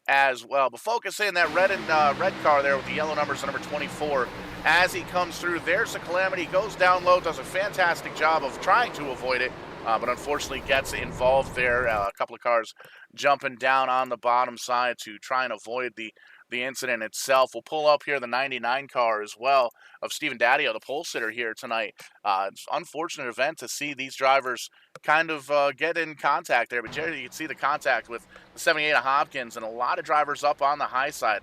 as well. But focus in that red car there with the yellow numbers, number 24. As he comes through, there's the Calamity, goes down low, does a fantastic job of trying to avoid it, but unfortunately gets involved there. A couple of cars jumping down on the bottom side to try and avoid the incident itself. We'll pull up here the 99 car as well of Stephen Daddy-O, the pole sitter here tonight. It's an unfortunate event to see these drivers kind of get in contact there, but Jerry, you can see the contact with the 78 of Hopkins and a lot of drivers up on the high side.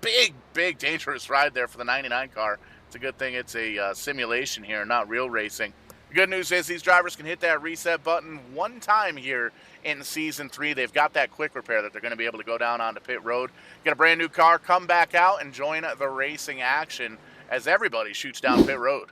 Big, dangerous ride there for the 99 car. It's a good thing it's a simulation here, not real racing. The good news is these drivers can hit that reset button one time here in Season 3. They've got that quick repair that they're going to be able to go down onto pit road, get a brand new car, come back out, and join the racing action as everybody shoots down pit road.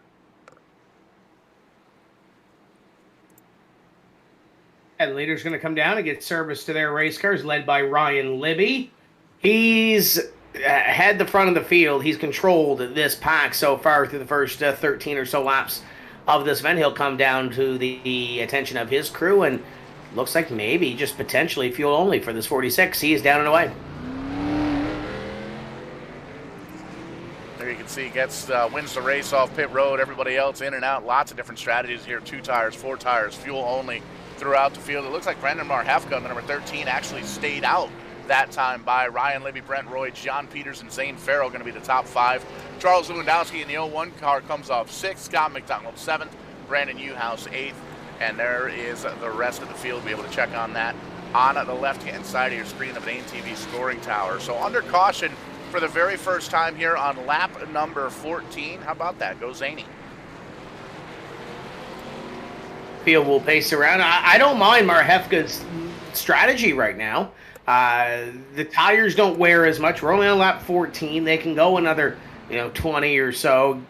And leader's going to come down and get service to their race cars, led by Ryan Libby. He's had the front of the field. He's controlled this pack so far through the first 13 or so laps of this event. He'll come down to the attention of his crew, and looks like maybe just potentially fuel only for this 46. He is down and away.
There you can see wins the race off pit road. Everybody else in and out. Lots of different strategies here. 2 tires, 4 tires, fuel only throughout the field. It looks like Brendan Marhefka, the number 13, actually stayed out that time by Ryan Libby, Brent Roy, John Peters, and Zane Farrell going to be the top 5. Charles Lewandowski in the 01 car comes off 6th. Scott McDonald 7th. Brandon Newhouse 8th. And there is the rest of the field. Be able to check on that on the left-hand side of your screen of an AIM-TV scoring tower. So under caution for the very first time here on lap number 14. How about that? Go Zaney.
Field will pace around. I don't mind Marhefka's strategy right now. The tires don't wear as much. We're only on lap 14. They can go another 20 or so,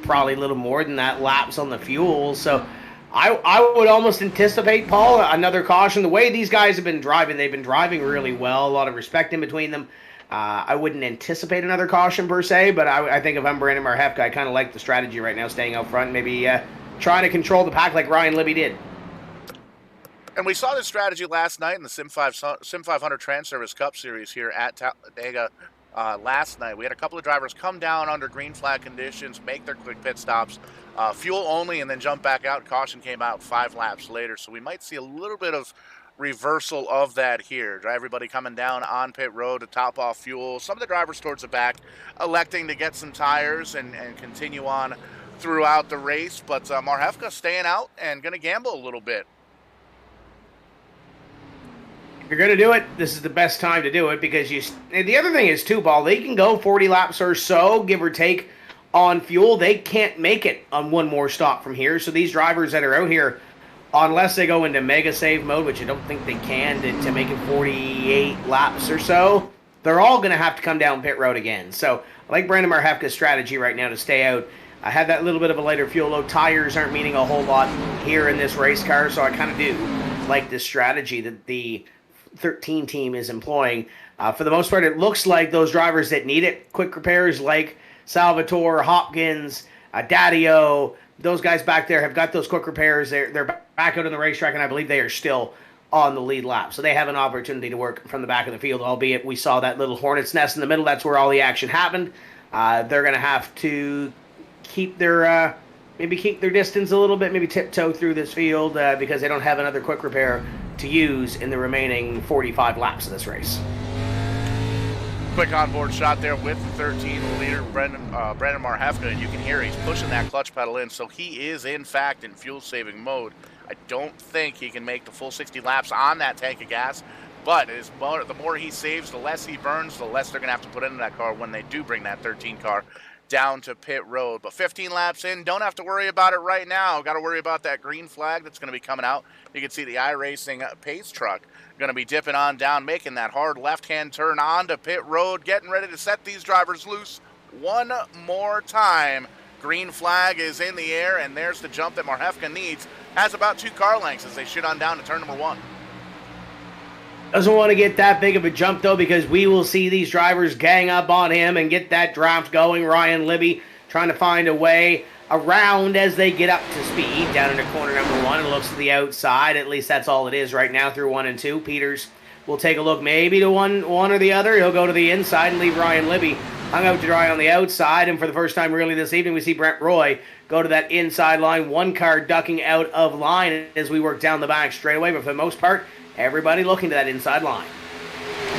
probably a little more than that laps on the fuel. So I would almost anticipate, Paul, another caution. The way these guys have been driving, they've been driving really well. A lot of respect in between them. I wouldn't anticipate another caution per se, but I think if I'm Brandon Marhefka, I kind of like the strategy right now, staying out front, maybe trying to control the pack like Ryan Libby did.
And we saw this strategy last night in the Sim 500 Trans Service Cup Series here at Talladega last night. We had a couple of drivers come down under green flag conditions, make their quick pit stops, fuel only, and then jump back out. Caution came out 5 laps later, so we might see a little bit of reversal of that here. Everybody coming down on pit road to top off fuel. Some of the drivers towards the back electing to get some tires and continue on throughout the race, but Marhefka staying out and going to gamble a little bit.
If you're going to do it, this is the best time to do it, because the other thing is too, Paul, they can go 40 laps or so, give or take, on fuel. They can't make it on one more stop from here. So these drivers that are out here, unless they go into mega save mode, which I don't think they can to make it 48 laps or so, they're all going to have to come down pit road again. So I like Brandon Marhefka's strategy right now to stay out. I had that little bit of a lighter fuel load. Tires aren't meaning a whole lot here in this race car, so I kind of do like this strategy that the 13 team is employing. For the most part, it looks like those drivers that need it, quick repairs like Salvatore, Hopkins, Daddy-O, those guys back there have got those quick repairs. They're back out on the racetrack, and I believe they are still on the lead lap. So they have an opportunity to work from the back of the field, albeit we saw that little hornet's nest in the middle. That's where all the action happened. They're going to have to keep their distance a little bit, maybe tiptoe through this field because they don't have another quick repair to use in the remaining 45 laps of this race.
Quick onboard shot there with the 13 leader, Brandon Marhefka, and you can hear he's pushing that clutch pedal in, so he is, in fact, in fuel-saving mode. I don't think he can make the full 60 laps on that tank of gas, but the more he saves, the less he burns, the less they're going to have to put into that car when they do bring that 13 car down to pit road. But 15 laps in, don't have to worry about it right now. Got to worry about that green flag that's going to be coming out. You can see the iRacing pace truck going to be dipping on down, making that hard left-hand turn onto pit road, getting ready to set these drivers loose one more time. Green flag is in the air, and there's the jump that Marhefka needs. Has about 2 car lengths as they shoot on down to turn number 1.
Doesn't want to get that big of a jump, though, because we will see these drivers gang up on him and get that draft going. Ryan Libby trying to find a way around as they get up to speed down into corner number 1 and looks to the outside. At least that's all it is right now through 1 and 2. Peters will take a look maybe to one or the other. He'll go to the inside and leave Ryan Libby hung out to dry on the outside. And for the first time really this evening, we see Brent Roy go to that inside line. 1 car ducking out of line as we work down the back straightaway. But for the most part, everybody looking to that inside line.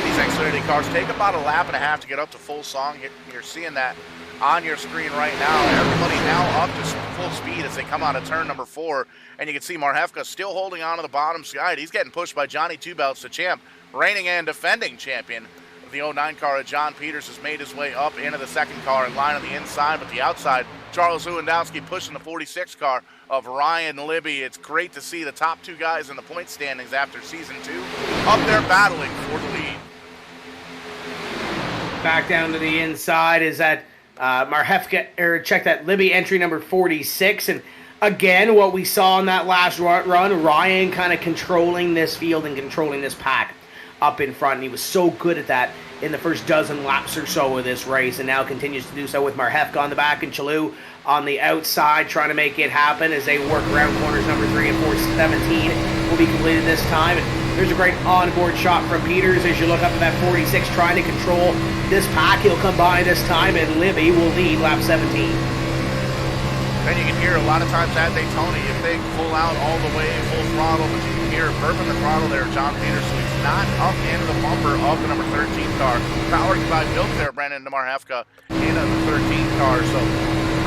These Xfinity cars take about a lap and a half to get up to full song. You're seeing that on your screen right now. Everybody now up to full speed as they come out of turn number 4. And you can see Marhefka still holding on to the bottom side. He's getting pushed by Johnny Two Belts, the champ, reigning and defending champion. The 09 car of John Peters has made his way up into the second car in line on the inside, but the outside, Charles Lewandowski pushing the 46 car of Ryan Libby. It's great to see the top 2 guys in the point standings after season 2 up there battling for the lead.
Back down to the inside is that check that Libby entry number 46. And again, what we saw in that last run, Ryan kind of controlling this field and controlling this pack up in front. And he was so good at that in the first dozen laps or so of this race, and now continues to do so with Marhefka on the back and Chalou on the outside trying to make it happen as they work around corners number 3 and 4. 17 will be completed this time. And there's a great onboard shot from Peters as you look up at that 46 trying to control this pack. He'll come by this time, and Libby will lead lap 17.
And you can hear a lot of times at Daytona, you think full out all the way, full throttle, but you can hear burping the throttle there, John Peters, so he's not up into the bumper of the number 13 car. Powered by Milk there, Brandon Marhefka in the 13 car. So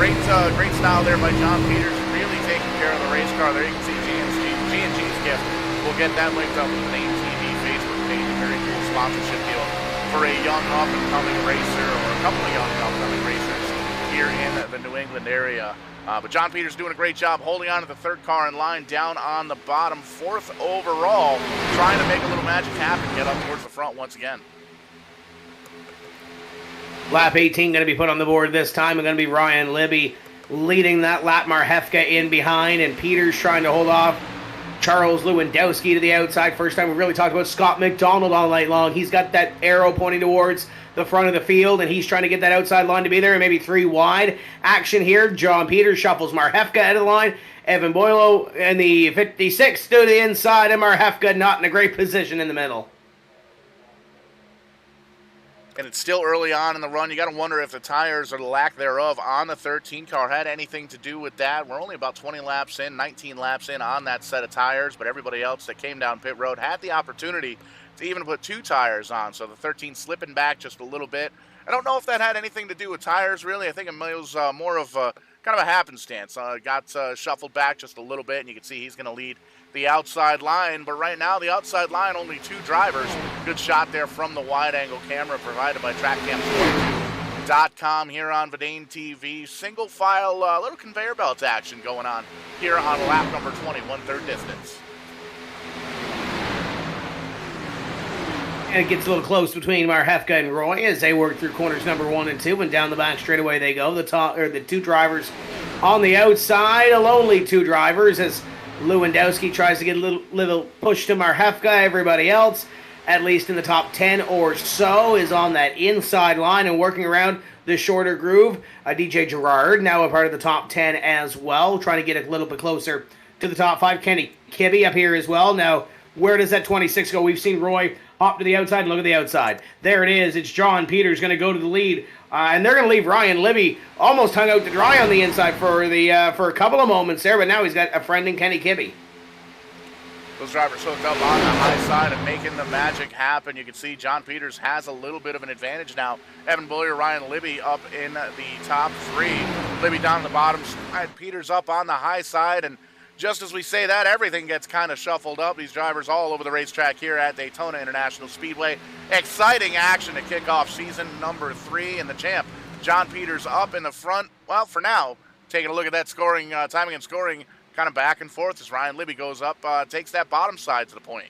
great style there by John Peters, really taking care of the race car there. You can see G&G's gift. We'll get that linked up with the main TV Facebook page, a very cool sponsorship deal for a young up-and-coming racer, or a couple of young up-and-coming racers here in the New England area. But John Peters doing a great job holding on to the 3rd car in line down on the bottom, 4th overall, trying to make a little magic happen, get up towards the front once again.
Lap 18 going to be put on the board this time. It's going to be Ryan Libby leading that lap. Marhefka in behind, and Peters trying to hold off Charles Lewandowski to the outside. First time we really talked about Scott McDonald all night long. He's got that arrow pointing towards the front of the field, and he's trying to get that outside line to be there, and maybe 3 wide. Action here. John Peters shuffles Marhefka out of the line. Evan Boylo in the 56 to the inside, and Marhefka not in a great position in the middle.
And it's still early on in the run. You got to wonder if the tires or the lack thereof on the 13 car had anything to do with that. We're only about 20 laps in, 19 laps in on that set of tires, but everybody else that came down pit road had the opportunity to even put 2 tires on. So the 13 slipping back just a little bit. I don't know if that had anything to do with tires, really. I think it was more of kind of a happenstance. Got shuffled back just a little bit, and you can see he's going to lead the outside line. But right now, the outside line, only 2 drivers. Good shot there from the wide-angle camera provided by TrackCam.com here on Vidane TV. Single file, little conveyor belt action going on here on lap number 20, 1/3 distance.
And it gets a little close between Marhefka and Roy as they work through corners number 1 and 2, and down the back straightaway they go. The 2 drivers on the outside, a lonely 2 drivers as Lewandowski tries to get a little push to Marhefka. Everybody else, at least in the top 10 or so, is on that inside line and working around the shorter groove. DJ Gerard, now a part of the top 10 as well, trying to get a little bit closer to the top 5. Kenny Kibbe up here as well. Now, where does that 26 go? We've seen Roy hop to the outside and look at the outside. There it is. It's John Peters going to go to the lead. And they're going to leave Ryan Libby almost hung out to dry on the inside for a couple of moments there, but now he's got a friend in Kenny Kibbe.
Those drivers hooked up on the high side and making the magic happen. You can see John Peters has a little bit of an advantage now. Evan Boyer, Ryan Libby up in the top three. Libby down the bottom side, Peters up on the high side. And just as we say that, everything gets kind of shuffled up. These drivers all over the racetrack here at Daytona International Speedway. Exciting action to kick off season number 3. And the champ, John Peters, up in the front. Well, for now, taking a look at that scoring, timing and scoring, kind of back and forth as Ryan Libby goes up, takes that bottom side to the point.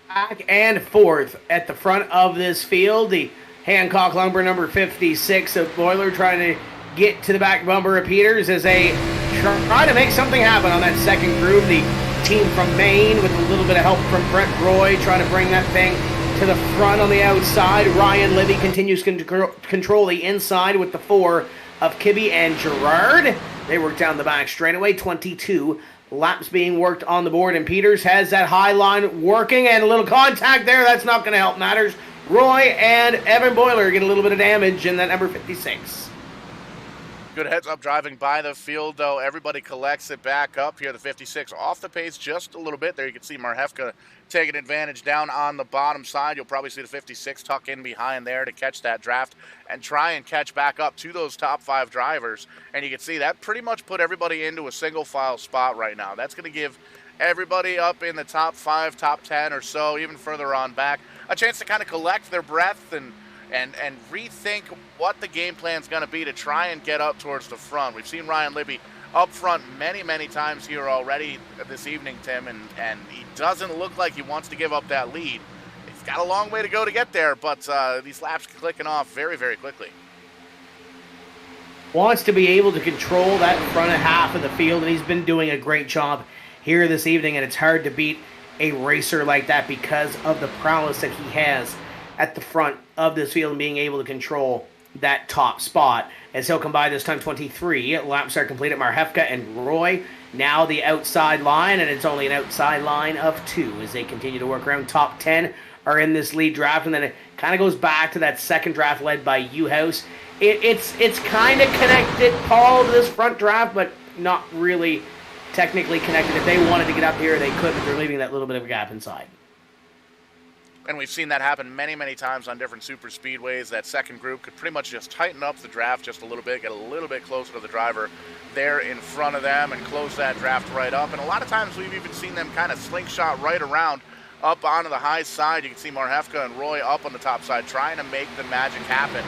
Back and forth at the front of this field. The Hancock Lumber number 56 of Boiler trying to get to the back bumper of Peters as they try to make something happen on that second groove. The team from Maine with a little bit of help from Brett Roy trying to bring that thing to the front on the outside. Ryan Libby continues to control the inside with the 4 of Kibbe and Gerard. They work down the back straightaway. 22 laps being worked on the board, and Peters has that high line working, and a little contact there. That's not going to help matters. Roy and Evan Boiler get a little bit of damage in that number 56.
Good heads-up driving by the field, though. Everybody collects it back up here. The 56 off the pace just a little bit. There you can see Marhefka taking advantage down on the bottom side. You'll probably see the 56 tuck in behind there to catch that draft and try and catch back up to those top 5 drivers. And you can see that pretty much put everybody into a single-file spot right now. That's going to give everybody up in the top 5, top 10 or so, even further on back, a chance to kind of collect their breath and rethink what the game plan is going to be to try and get up towards the front. We've seen Ryan Libby up front many, many times here already this evening, Tim, and he doesn't look like he wants to give up that lead. He's got a long way to go to get there, but these laps are clicking off very, very quickly.
Wants to be able to control that front half of the field, and he's been doing a great job here this evening, and it's hard to beat a racer like that because of the prowess that he has at the front of this field and being able to control that top spot. As he'll come by this time, 23 laps are complete at Marhefka and Roy. Now the outside line, and it's only an outside line of 2 as they continue to work around. Top 10 are in this lead draft, and then it kind of goes back to that second draft led by U-House. It's kind of connected, Paul, to this front draft, but not really technically connected. If they wanted to get up here, they could, but they're leaving that little bit of a gap inside.
And we've seen that happen many, many times on different super speedways. That second group could pretty much just tighten up the draft just a little bit, get a little bit closer to the driver there in front of them and close that draft right up. And a lot of times we've even seen them kind of slingshot right around up onto the high side. You can see Marhefka and Roy up on the top side trying to make the magic happen,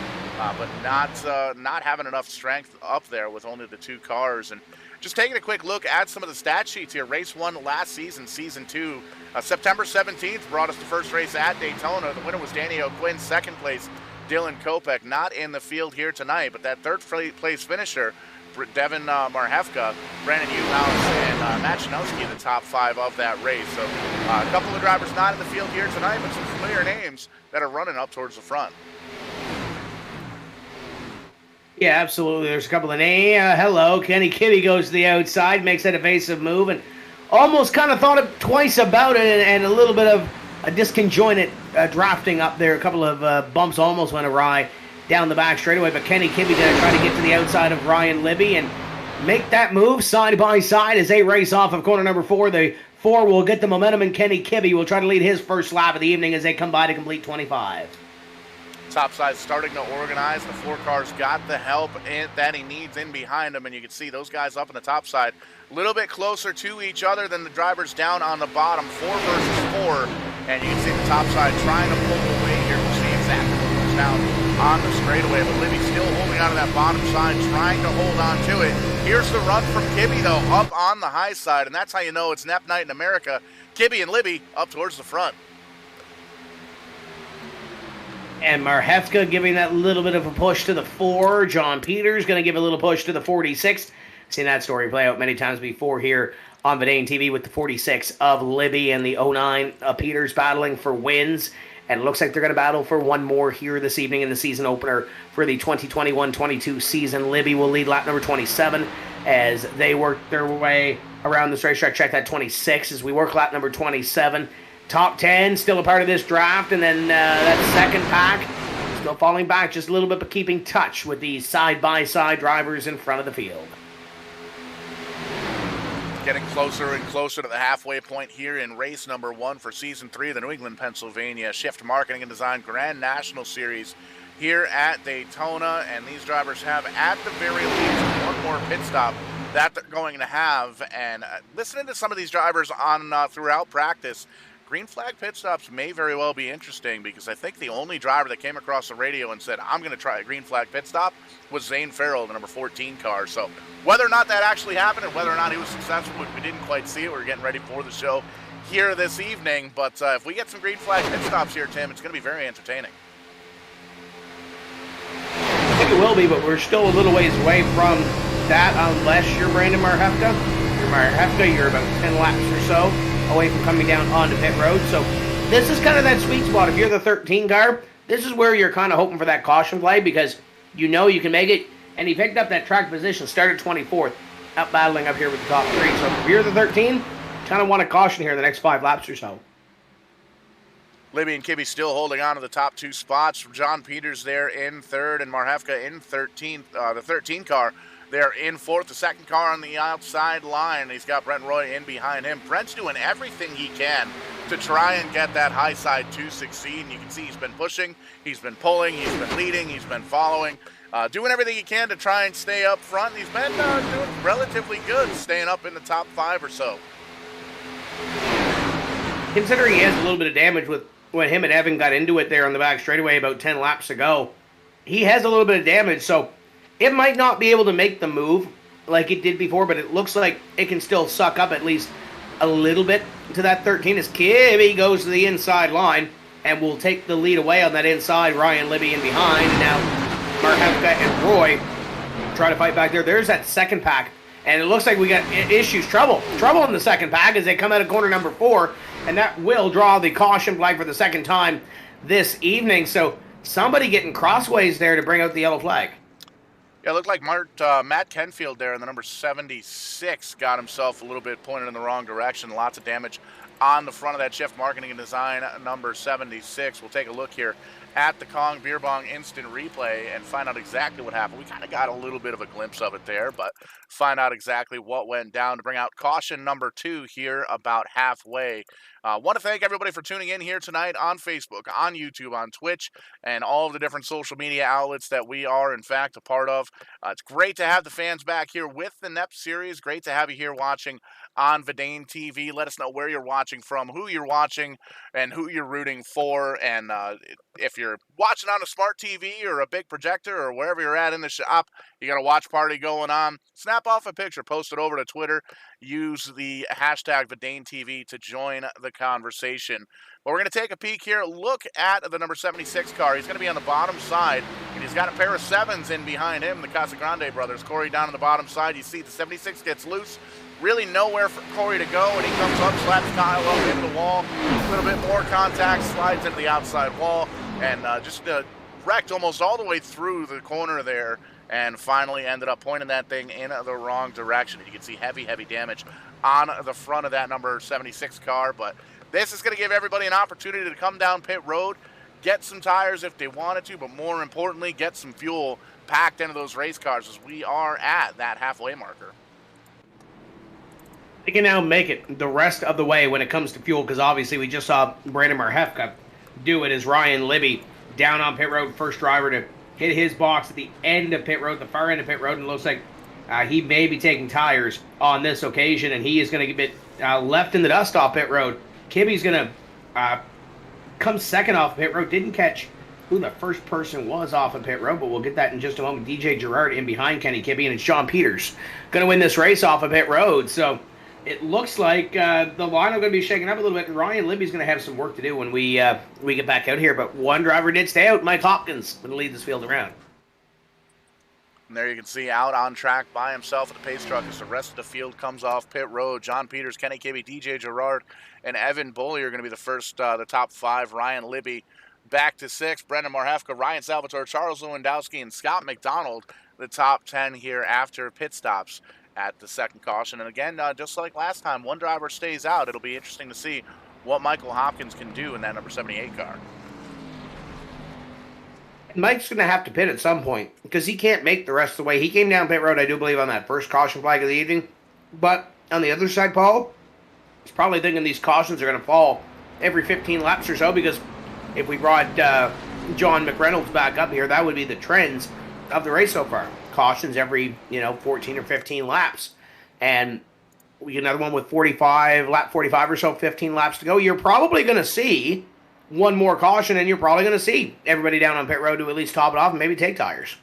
but not having enough strength up there with only the 2 cars. And just taking a quick look at some of the stat sheets here. Race 1 last season, Season 2, September 17th brought us the first race at Daytona. The winner was Danny O'Quinn. Second place, Dylan Kopech. Not in the field here tonight, but that third place finisher, Devin Marhefka, Brandon Uhouse, and Matt Janowski, the top 5 of that race. So a couple of drivers not in the field here tonight, but some familiar names that are running up towards the front.
Yeah, absolutely. There's a couple of names. Hello, Kenny Kibbe goes to the outside, makes that evasive move, and almost kind of thought twice about it, and a little bit of a disconjointed drafting up there. A couple of bumps almost went awry down the back straightaway, but Kenny Kibbe going to try to get to the outside of Ryan Libby and make that move side by side as they race off of corner number 4. The 4 will get the momentum, and Kenny Kibbe will try to lead his first lap of the evening as they come by to complete 25.
Top side starting to organize. The 4 cars got the help that he needs in behind him, and you can see those guys up on the top side a little bit closer to each other than the drivers down on the bottom. 4 versus 4, and you can see the top side trying to pull away here. We'll see exactly what goes down on the straightaway, but Libby still holding on to that bottom side, trying to hold on to it. Here's the run from Kibbe, though, up on the high side, and that's how you know it's Nep night in America. Kibbe and Libby up towards the front.
And Marhefka giving that little bit of a push to the 4. John Peters going to give a little push to the 46. Seen that story play out many times before here on Vidane TV with the 46 of Libby and the 09 Peters battling for wins. And it looks like they're going to battle for one more here this evening in the season opener for the 2021-22 season. Libby will lead lap number 27 as they work their way around this racetrack. Check that 26 as we work lap number 27. Top 10 still a part of this draft, and then that second pack still falling back just a little bit, but keeping touch with these side-by-side drivers in front of the field.
Getting closer and closer to the halfway point here in race number 1 for Season 3 of the New England, Pennsylvania Shift Marketing and Design Grand National Series here at Daytona. And these drivers have, at the very least, one more pit stop that they're going to have. And listening to some of these drivers on throughout practice, green flag pit stops may very well be interesting, because I think the only driver that came across the radio and said, I'm going to try a green flag pit stop, was Zane Farrell, the number 14 car. So whether or not that actually happened and whether or not he was successful, we didn't quite see it. We were getting ready for the show here this evening. But if we get some green flag pit stops here, Tim, it's going to be very entertaining.
I think it will be, but we're still a little ways away from that, unless you're Brandon Marhefka. You're about 10 laps or so away from coming down onto pit road. So this is kind of that sweet spot. If you're the 13 car, this is where you're kind of hoping for that caution play, because you know you can make it. And he picked up that track position, started 24th, out battling up here with the top 3. So if you're the 13, kind of want to caution here the next 5 laps or so.
Libby and Kibbe still holding on to the top 2 spots. John Peters there in 3rd, and Marhefka in 13th. The 13 car there in 4th. The second car on the outside line. He's got Brent Roy in behind him. Brent's doing everything he can to try and get that high side to succeed. And you can see he's been pushing, he's been pulling, he's been leading, he's been following. Doing everything he can to try and stay up front. He's been doing relatively good, staying up in the top 5 or so.
Considering he has a little bit of damage with when him and Evan got into it there on the back straightaway about 10 laps ago, he has a little bit of damage, so it might not be able to make the move like it did before, but it looks like it can still suck up at least a little bit to that 13 as Kibbe goes to the inside line and will take the lead away on that inside. Ryan Libby in behind, and now Marhefka and Roy try to fight back there. There's that second pack, and it looks like we got trouble in the second pack as they come out of corner number 4, and that will draw the caution flag for the second time this evening. So somebody getting crossways there to bring out the yellow flag.
Yeah, it looked like Matt Kenfield there in the number 76 got himself a little bit pointed in the wrong direction. Lots of damage on the front of that Shift Marketing and Design number 76. We'll take a look here at the Kong Beer Bong instant replay and find out exactly what happened. We kind of got a little bit of a glimpse of it there, but find out exactly what went down to bring out caution number 2 here about halfway. Want to thank everybody for tuning in here tonight on Facebook, on YouTube, on Twitch, and all of the different social media outlets that we are, in fact, a part of. It's great to have the fans back here with the NEPs series. Great to have you here watching on Vidane TV. Let us know where you're watching from, who you're watching, and who you're rooting for. And if you're watching on a smart TV or a big projector or wherever you're at in the shop, you got a watch party going on, snap off a picture, post it over to Twitter, use the hashtag VidaneTV to join the conversation. But we're going to take a peek here, look at the number 76 car. He's going to be on the bottom side, and he's got a pair of 7s in behind him, the Casagrande brothers. Corey down on the bottom side. You see the 76 gets loose. Really nowhere for Corey to go, and he comes up, slaps Kyle up into the wall. A little bit more contact, slides into the outside wall, and just wrecked almost all the way through the corner there, and finally ended up pointing that thing in the wrong direction. You can see heavy damage on the front of that number 76 car, but this is going to give everybody an opportunity to come down pit road, get some tires if they wanted to, but more importantly, get some fuel packed into those race cars as we are at that halfway marker.
They can now make it the rest of the way when it comes to fuel, because obviously we just saw Brandon Marhefka do it as Ryan Libby down on pit road, first driver to hit his box at the end of pit road, the far end of pit road, and it looks like he may be taking tires on this occasion, and he is going to get left in the dust off pit road. Kibbe's going to come second off pit road. Didn't catch who the first person was off of pit road, but we'll get that in just a moment. DJ Gerard in behind Kenny Kibbe, and it's John Peters going to win this race off of pit road. So it looks like the line is going to be shaken up a little bit, and Ryan Libby's going to have some work to do when we get back out here. But one driver did stay out. Mike Hopkins going to lead this field around.
And there you can see out on track by himself at the pace truck as the rest of the field comes off pit road. John Peters, Kenny Kibbe, DJ Gerard, and Evan Bully are going to be the first, the top 5. Ryan Libby back to 6. Brendan Marhefka, Ryan Salvatore, Charles Lewandowski, and Scott McDonald, the top 10 here after pit stops at the second caution. And again, just like last time, one driver stays out. It'll be interesting to see what Michael Hopkins can do in that number 78 car.
Mike's going to have to pit at some point because he can't make the rest of the way. He came down pit road, I do believe, on that first caution flag of the evening. But on the other side, Paul, is probably thinking these cautions are going to fall every 15 laps or so, because if we brought John McReynolds back up here, that would be the trends of the race so far. Cautions every 14 or 15 laps, and we get another one with lap 45 or so, 15 laps to go. You're probably going to see one more caution, and you're probably going to see everybody down on pit road to at least top it off and maybe take tires.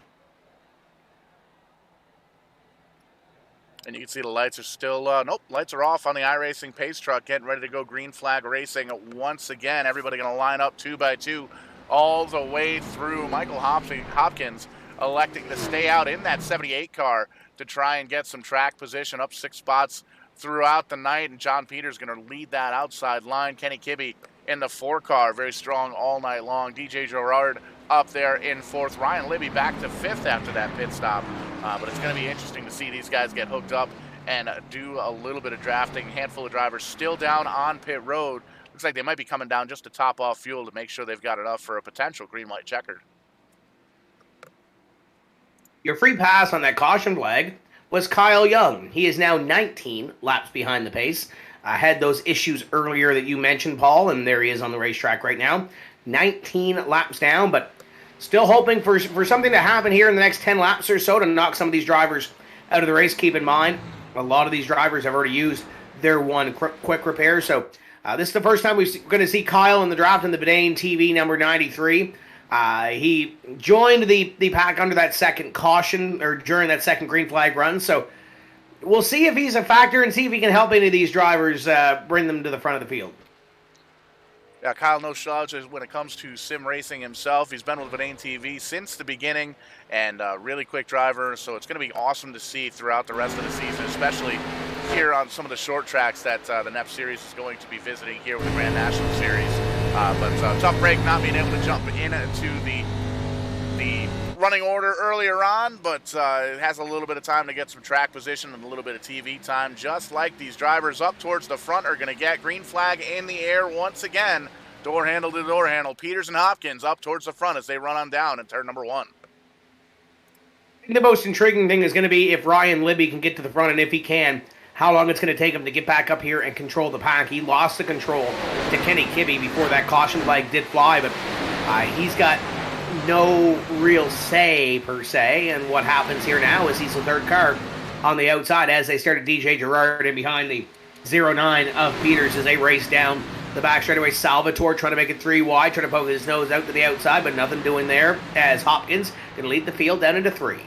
And you can see the lights are still, lights are off on the iRacing pace truck, getting ready to go green flag racing once again. Everybody going to line up 2 by 2 all the way through. Michael Hopkins electing to stay out in that 78 car to try and get some track position, up 6 spots throughout the night. And John Peters going to lead that outside line. Kenny Kibbe in the 4 car, very strong all night long. DJ Gerard up there in 4th. Ryan Libby back to 5th after that pit stop. But it's going to be interesting to see these guys get hooked up and do a little bit of drafting. Handful of drivers still down on pit road. Looks like they might be coming down just to top off fuel to make sure they've got enough for a potential green light checkered.
Your free pass on that caution flag was Kyle Young. He is now 19 laps behind the pace. I had those issues earlier that you mentioned, Paul, and there he is on the racetrack right now. 19 laps down, but still hoping for something to happen here in the next 10 laps or so to knock some of these drivers out of the race. Keep in mind, a lot of these drivers have already used their one quick repair, so this is the first time we're going to see Kyle in the draft in the Bedane TV number 93. He joined the pack under that second caution, or during that second green flag run, so we'll see if he's a factor and see if he can help any of these drivers bring them to the front of the field.
Yeah, Kyle no slouch when it comes to sim racing himself. He's been with Bedane TV since the beginning, and really quick driver, so it's going to be awesome to see throughout the rest of the season, especially here on some of the short tracks that the NEP Series is going to be visiting here with the Grand National Series. But tough break not being able to jump into the running order earlier on, but it has a little bit of time to get some track position and a little bit of TV time, just like these drivers up towards the front are going to get. Green flag in the air once again. Door handle to door handle. Peters and Hopkins up towards the front as they run on down in turn number 1.
The most intriguing thing is going to be if Ryan Libby can get to the front, and if he can, how long it's going to take him to get back up here and control the pack. He lost the control to Kenny Kibbe before that caution flag did fly, but he's got no real say, per se, and what happens here now is he's the third car on the outside as they started DJ Gerard in behind the 09 of Peters as they race down the back straightaway. Salvatore trying to make it 3 wide, trying to poke his nose out to the outside, but nothing doing there as Hopkins can lead the field down into 3.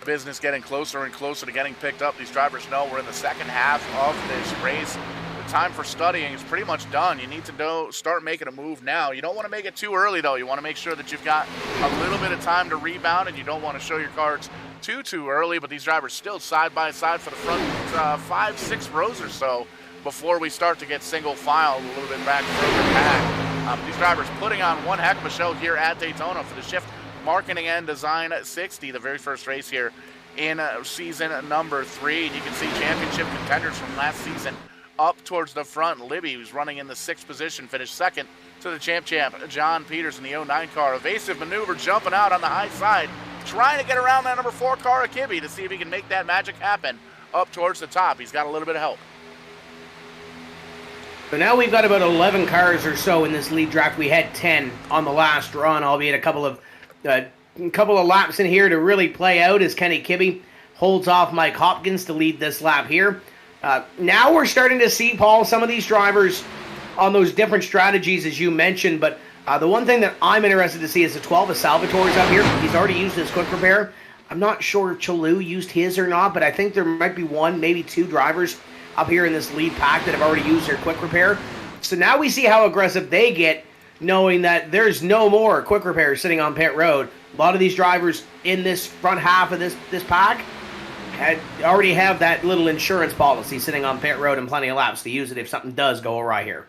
Business getting closer and closer to getting picked up. These drivers know we're in the second half of this race. The time for studying is pretty much done. You need to start making a move now. You don't want to make it too early, though. You want to make sure that you've got a little bit of time to rebound, and you don't want to show your cards too early. But these drivers still side by side for the front 5-6 rows or so before we start to get single file a little bit back further back. These drivers putting on one heck of a show here at Daytona for the Shift Marketing and Design 60, the very first race here in season number 3. And you can see championship contenders from last season up towards the front. Libby, who's running in the 6th position, finished second to the champ John Peters in the 09 car. Evasive maneuver jumping out on the high side, trying to get around that number 4 car of Kibbe to see if he can make that magic happen up towards the top. He's got a little bit of help.
So now we've got about 11 cars or so in this lead draft. We had 10 on the last run, albeit a couple of laps in here to really play out as Kenny Kibbe holds off Mike Hopkins to lead this lap here. Now we're starting to see, Paul, some of these drivers on those different strategies as you mentioned, but the one thing that I'm interested to see is the 12 of Salvatore's up here. He's already used his quick repair. I'm not sure if Chalou used his or not, but I think there might be 1, maybe 2 drivers up here in this lead pack that have already used their quick repair. So now we see how aggressive they get, knowing that there's no more quick repair sitting on pit road. A lot of these drivers in this front half of this pack already have that little insurance policy sitting on pit road and plenty of laps to use it if something does go awry here.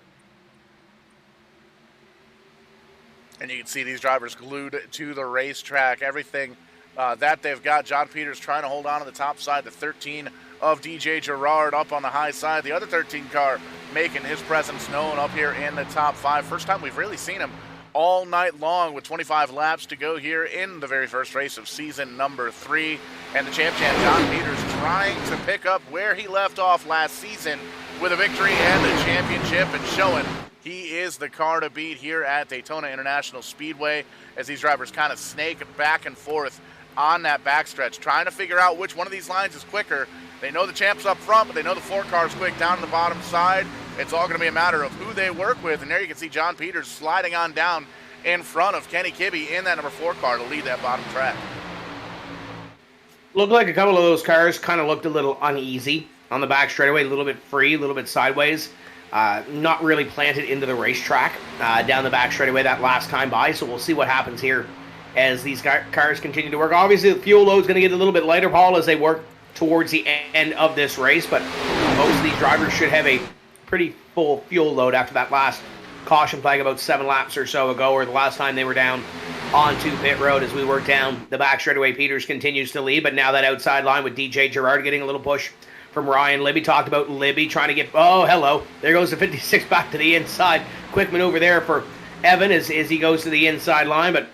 And you can see these drivers glued to the racetrack. Everything that they've got. John Peters trying to hold on to the top side. The 13 of DJ Gerard up on the high side. The other 13 car making his presence known up here in the top 5. First time we've really seen him all night long with 25 laps to go here in the very first race of season number 3. And the champ John Peters trying to pick up where he left off last season with a victory and the championship, and showing he is the car to beat here at Daytona International Speedway as these drivers kind of snake back and forth on that backstretch, trying to figure out which one of these lines is quicker. They know the champ's up front, but they know the 4 car's quick down on the bottom side. It's all going to be a matter of who they work with, and there you can see John Peters sliding on down in front of Kenny Kibbe in that number 4 car to lead that bottom track.
Looked like a couple of those cars kind of looked a little uneasy on the back straightaway, a little bit free, a little bit sideways. Not really planted into the racetrack down the back straightaway that last time by, so we'll see what happens here as these cars continue to work. Obviously, the fuel load's going to get a little bit lighter, Paul, as they work towards the end of this race, but most of these drivers should have a pretty full fuel load after that last caution flag about 7 laps or so ago, or the last time they were down onto pit road. As we work down the back straightaway, Peters continues to lead, but now that outside line with DJ Gerard getting a little push from Ryan Libby. Talked about Libby trying to get, oh, hello, there goes the 56 back to the inside. Quick maneuver there for Evan as he goes to the inside line, but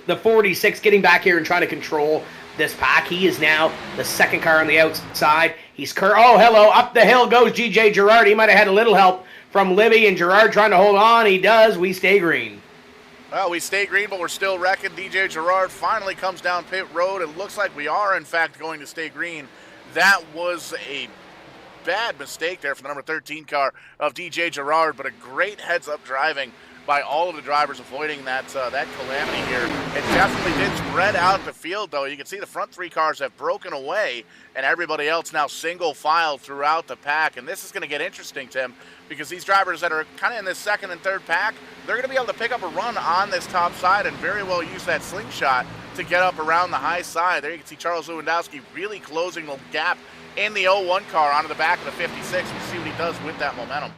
the 46 getting back here and trying to control this pack. He is now the second car on the outside. Oh, hello, up the hill goes DJ Gerard. He might have had a little help from Libby, and Gerard trying to hold on. He does. We stay green.
Well, we stay green, but we're still wrecking. DJ Gerard finally comes down pit road. It looks like we are, in fact, going to stay green. That was a bad mistake there for the number 13 car of DJ Gerard, but a great heads-up driving by all of the drivers avoiding that calamity here. It definitely did spread out the field, though. You can see the front 3 cars have broken away, and everybody else now single file throughout the pack. And this is going to get interesting, Tim, because these drivers that are kind of in this second and third pack, they're going to be able to pick up a run on this top side and very well use that slingshot to get up around the high side. There you can see Charles Lewandowski really closing the gap in the 01 car onto the back of the 56. We'll see what he does with that momentum.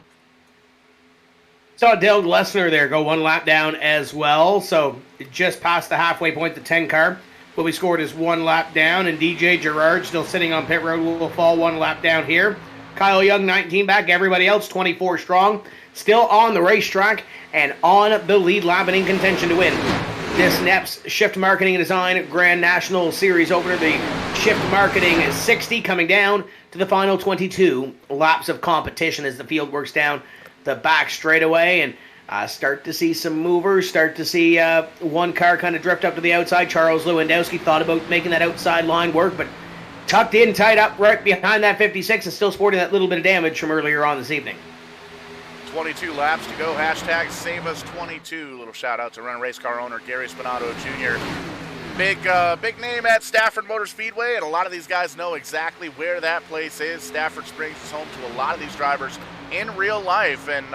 Saw Dale Glessner there go 1 lap down as well, so just past the halfway point, the 10 car. What we scored is 1 lap down, and DJ Gerard still sitting on pit road will fall 1 lap down here. Kyle Young, 19 back, everybody else 24 strong, still on the racetrack and on the lead lap and in contention to win this NEPs Shift Marketing and Design Grand National Series opener. The Shift Marketing 60 coming down to the final 22 laps of competition as the field works down the back straightaway, and start to see some movers, start to see 1 car kind of drift up to the outside. Charles Lewandowski thought about making that outside line work, but tucked in tight up right behind that 56 and still sporting that little bit of damage from earlier on this evening.
22 laps to go. Hashtag save us 22. Little shout out to Run Race Car owner Gary Spinato Jr. Big name at Stafford Motor Speedway, and a lot of these guys know exactly where that place is. Stafford Springs is home to a lot of these drivers in real life, and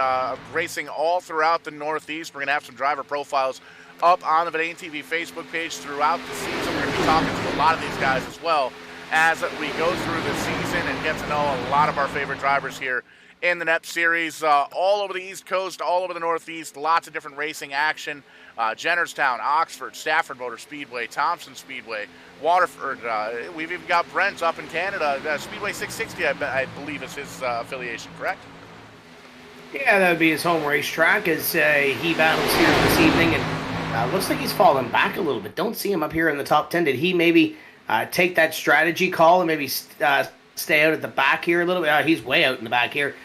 racing all throughout the Northeast. We're going to have some driver profiles up on the Verdane TV Facebook page throughout the season. We're going to be talking to a lot of these guys as well as we go through the season and get to know a lot of our favorite drivers here in the NEPs series, all over the East Coast, all over the Northeast. Lots of different racing action. Jennerstown, Oxford, Stafford Motor Speedway, Thompson Speedway, Waterford. We've even got Brent up in Canada. Speedway 660, I believe, is his affiliation, correct?
Yeah, that would be his home racetrack as he battles here this evening. And looks like he's fallen back a little bit. Don't see him up here in the top 10. Did he maybe take that strategy call and maybe stay out at the back here a little bit? He's way out in the back here.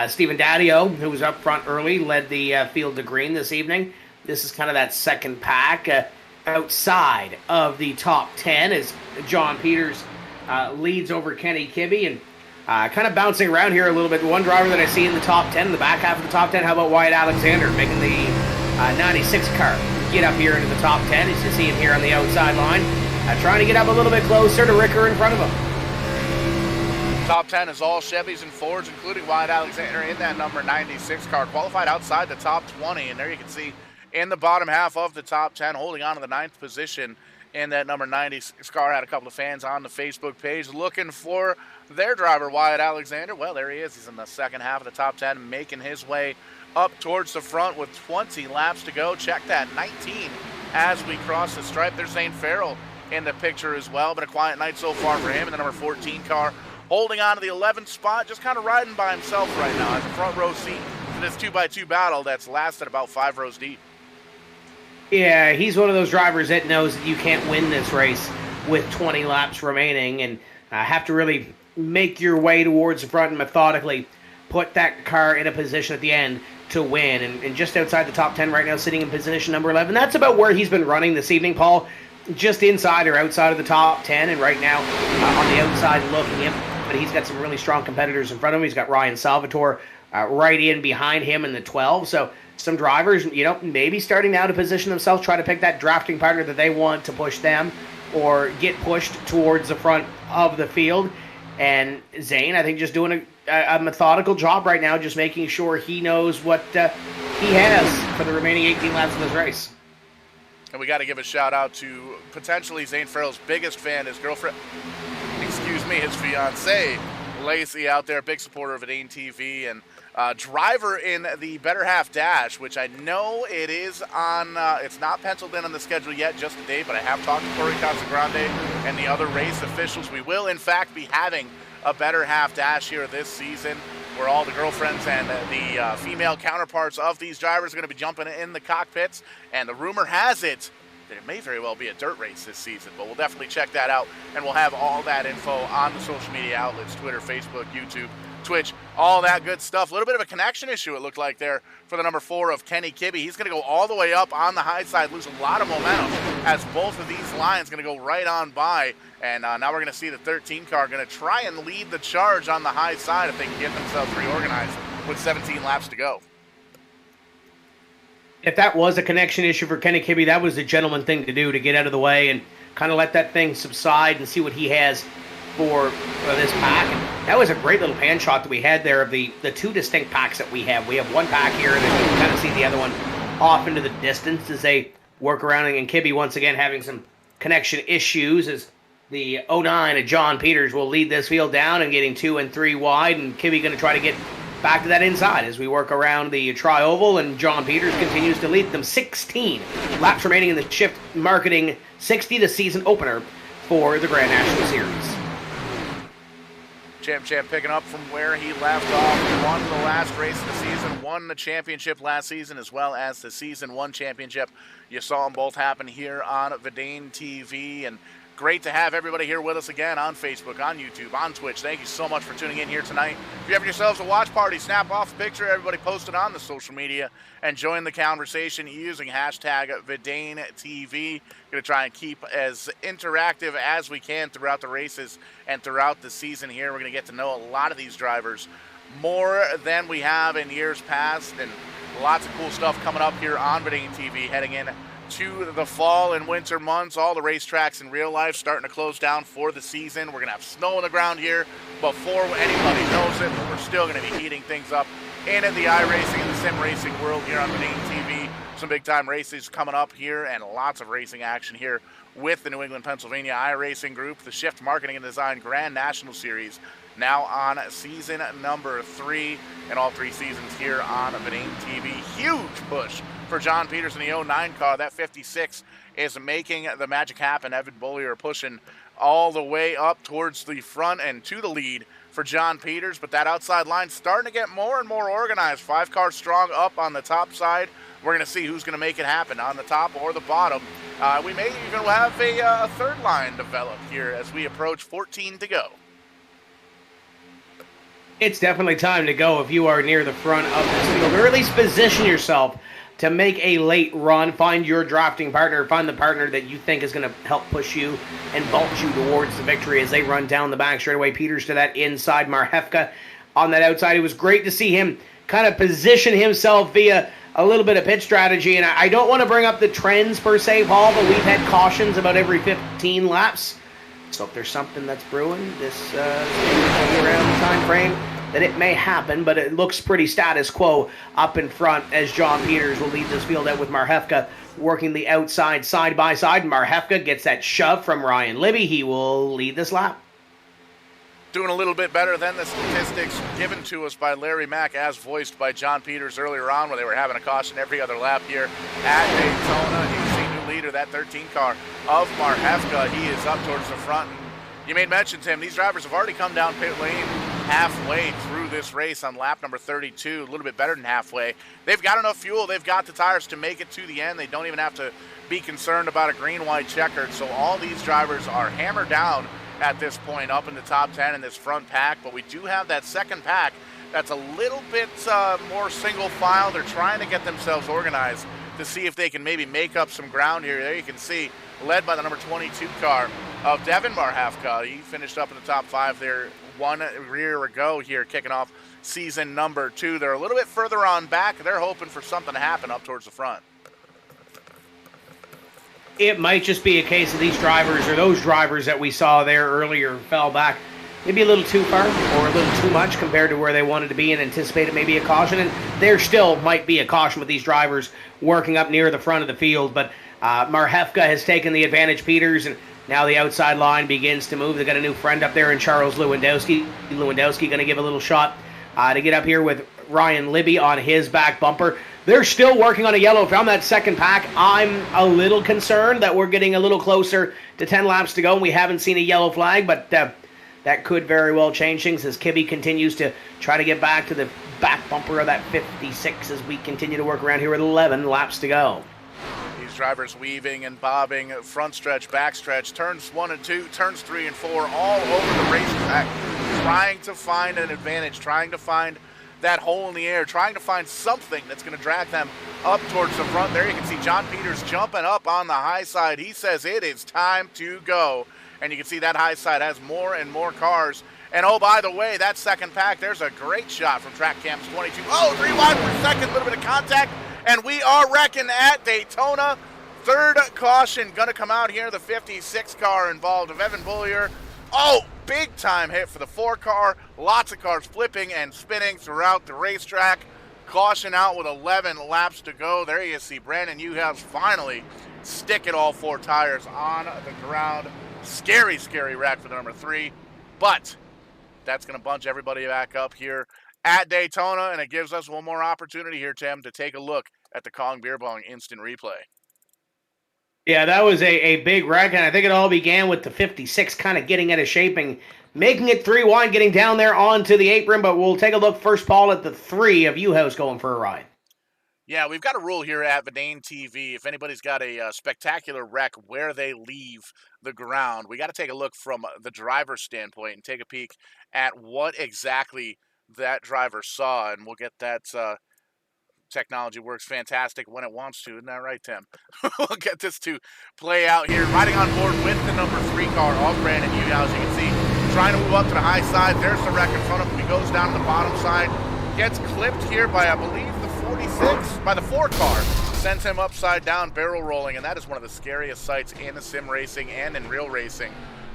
Stephen Daddio, who was up front early, led the field to green this evening. This is kind of that second pack outside of the top 10 as John Peters leads over Kenny Kibbe, and kind of bouncing around here a little bit. One driver that I see in the top 10, in the back half of the top 10, how about Wyatt Alexander making the 96 car get up here into the top 10, as you see him here on the outside line, trying to get up a little bit closer to Ricker in front of him.
Top 10 is all Chevys and Fords, including Wyatt Alexander in that number 96 car, qualified outside the top 20, and there you can see in the bottom half of the top 10, holding on to the 9th position in that number 96 car. Had a couple of fans on the Facebook page looking for their driver, Wyatt Alexander. Well, there he is. He's in the second half of the top 10, making his way up towards the front with 20 laps to go. Check that, 19 as we cross the stripe. There's Zane Farrell in the picture as well. Been a quiet night so far for him in the number 14 car, holding on to the 11th spot, just kind of riding by himself right now. Has a front row seat to this 2x2 battle that's lasted about 5 rows deep.
Yeah, he's one of those drivers that knows that you can't win this race with 20 laps remaining, and have to really make your way towards the front and methodically put that car in a position at the end to win. And just outside the top 10 right now, sitting in position number 11. That's about where he's been running this evening, Paul. Just inside or outside of the top 10, and right now on the outside looking in. But he's got some really strong competitors in front of him. He's got Ryan Salvatore right in behind him in the 12. So some drivers, maybe starting now to position themselves, try to pick that drafting partner that they want to push them or get pushed towards the front of the field. And Zane, I think, just doing a methodical job right now, just making sure he knows what he has for the remaining 18 laps of this race.
And we got to give a shout out to potentially Zane Farrell's biggest fan, his girlfriend, his fiance, Lacey, out there, big supporter of Verdane TV, and driver in the Better Half Dash, which I know it is on, it's not penciled in on the schedule yet, just today, but I have talked to Corey Casagrande and the other race officials. We will, in fact, be having a Better Half Dash here this season, where all the girlfriends and the female counterparts of these drivers are going to be jumping in the cockpits. And the rumor has it that it may very well be a dirt race this season, but we'll definitely check that out, and we'll have all that info on the social media outlets, Twitter, Facebook, YouTube, Twitch, all that good stuff. A little bit of a connection issue, it looked like, there for the number 4 of Kenny Kibbe. He's going to go all the way up on the high side, lose a lot of momentum as both of these lines going to go right on by. And now we're going to see the 13 car going to try and lead the charge on the high side if they can get themselves reorganized with 17 laps to go.
If that was a connection issue for Kenny Kibbe, that was the gentleman thing to do, to get out of the way and kind of let that thing subside and see what he has for this pack. And that was a great little pan shot that we had there of the two distinct packs that we have. We have one pack here, and then you can kind of see the other one off into the distance as they work around. And Kibbe once again having some connection issues as the 09 of John Peters will lead this field down and getting 2 and 3 wide, and Kibbe going to try to get back to that inside as we work around the tri-oval, and John Peters continues to lead them. 16 laps remaining in the Shift Marketing 60, the season opener for the Grand National Series.
Champ picking up from where he left off, won the last race of the season, won the championship last season, as well as the Season 1 championship. You saw them both happen here on Verdane TV, and great to have everybody here with us again on Facebook, on YouTube, on Twitch. Thank you so much for tuning in here tonight. If you have yourselves a watch party, snap off a picture, everybody post it on the social media, and join the conversation using hashtag VerdaneTV. Going to try and keep as interactive as we can throughout the races and throughout the season here. We're going to get to know a lot of these drivers more than we have in years past, and lots of cool stuff coming up here on Verdane TV heading in to the fall and winter months. All the racetracks in real life starting to close down for the season. We're going to have snow on the ground here before anybody knows it, but we're still going to be heating things up in the iRacing and the sim racing world here on Verdane TV. Some big time races coming up here and lots of racing action here with the New England, Pennsylvania iRacing Group, the Shift Marketing and Design Grand National Series, now on season number 3, and all 3 seasons here on Verdane TV. Huge push for John Peters in the 09 car. That 56 is making the magic happen. Evan Bollier pushing all the way up towards the front and to the lead for John Peters, but that outside line starting to get more and more organized. 5 cars strong up on the top side. We're going to see who's going to make it happen on the top or the bottom. We may even have a third line develop here as we approach 14 to go.
It's definitely time to go if you are near the front of this field, or at least position yourself to make a late run. Find your drafting partner, find the partner that you think is going to help push you and vault you towards the victory as they run down the back straightaway. Peters to that inside, Marhefka on that outside. It was great to see him kind of position himself via a little bit of pit strategy, and I don't want to bring up the trends per se, Paul, but we've had cautions about every 15 laps. So if there's something that's brewing this around the time frame, that it may happen, but it looks pretty status quo up in front as John Peters will lead this field out with Marhefka working the outside side by side. Marhefka gets that shove from Ryan Libby. He will lead this lap.
Doing a little bit better than the statistics given to us by Larry Mack, as voiced by John Peters earlier on, where they were having a caution every other lap here at Daytona. He's the new leader, that 13 car of Marhefka. He is up towards the front. And you made mention, Tim, these drivers have already come down pit lane halfway through this race on lap number 32, a little bit better than halfway. They've got enough fuel. They've got the tires to make it to the end. They don't even have to be concerned about a green-white checkered. So all these drivers are hammered down at this point up in the top 10 in this front pack. But we do have that second pack that's a little bit more single file. They're trying to get themselves organized to see if they can maybe make up some ground here. There you can see, led by the number 22 car of Devin Marhafka. He finished up in the top 5 there, one rear ago here, kicking off season number 2. They're a little bit further on back. They're hoping for something to happen up towards the front.
It might just be a case of these drivers, or those drivers that we saw there earlier, fell back maybe a little too far or a little too much compared to where they wanted to be and anticipated maybe a caution. And there still might be a caution with these drivers working up near the front of the field. But Marhefka has taken the advantage, Peters, and now the outside line begins to move. They got a new friend up there in Charles Lewandowski. Lewandowski going to give a little shot to get up here with Ryan Libby on his back bumper. They're still working on a yellow from that second pack. I'm a little concerned that we're getting a little closer to 10 laps to go and we haven't seen a yellow flag, but that could very well change things as Kibbe continues to try to get back to the back bumper of that 56 as we continue to work around here with 11 laps to go.
These drivers weaving and bobbing, front stretch, back stretch, turns 1 and 2, turns 3 and 4, all over the racetrack, trying to find an advantage, trying to find that hole in the air, trying to find something that's going to drag them up towards the front. There you can see John Peters jumping up on the high side. He says it is time to go. And you can see that high side has more and more cars. And oh, by the way, that second pack, there's a great shot from Track Camps 22. Oh, 3 wide per second, a little bit of contact. And we are wrecking at Daytona. Third caution going to come out here. The 56 car involved of Evan Bullier. Oh, big time hit for the 4 car. Lots of cars flipping and spinning throughout the racetrack. Caution out with 11 laps to go. There you see Brandon Newhouse finally sticking all 4 tires on the ground. Scary, scary wreck for the number 3. But that's going to bunch everybody back up here at Daytona, and it gives us one more opportunity here, Tim, to take a look at the Kong Beer Bong instant replay.
Yeah, that was a big wreck, and I think it all began with the 56 kind of getting into shaping, making it 3 wide, getting down there onto the apron, but we'll take a look first, Paul, at the 3 of Newhouse going for a ride.
Yeah, we've got a rule here at Vidane TV. If anybody's got a spectacular wreck where they leave the ground, we got to take a look from the driver's standpoint and take a peek at what exactly that driver saw, and we'll get that technology works fantastic when it wants to. Isn't that right, Tim? We'll get this to play out here. Riding on board with the number 3 car of Brandon Newhouse, you can see, trying to move up to the high side. There's the wreck in front of him. He goes down to the bottom side. Gets clipped here by, I believe, the 46, by the 4 car. Sends him upside down, barrel rolling, and that is one of the scariest sights in the sim racing and in real racing,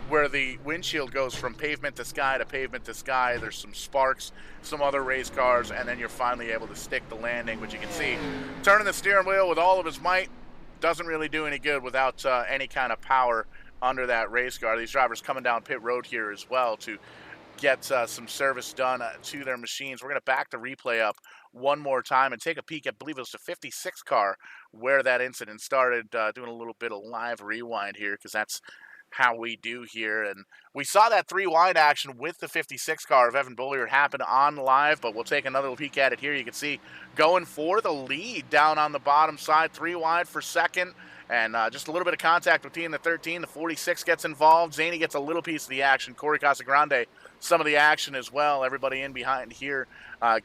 where the windshield goes from pavement to sky to pavement to sky. There's some sparks, some other race cars, and then you're finally able to stick the landing, which you can see. Turning the steering wheel with all of his might doesn't really do any good without any kind of power under that race car. These drivers coming down pit road here as well to get some service done to their machines. We're going to back the replay up one more time and take a peek at, I believe it was the 56 car where that incident started, doing a little bit of live rewind here because that's how we do here. And we saw that 3 wide action with the 56 car of Evan Bullier happen on live, but we'll take another peek at it here. You can see going for the lead down on the bottom side, 3 wide for second. And just a little bit of contact between the 13. The 46 gets involved. Zany gets a little piece of the action. Corey Casagrande, some of the action as well. Everybody in behind here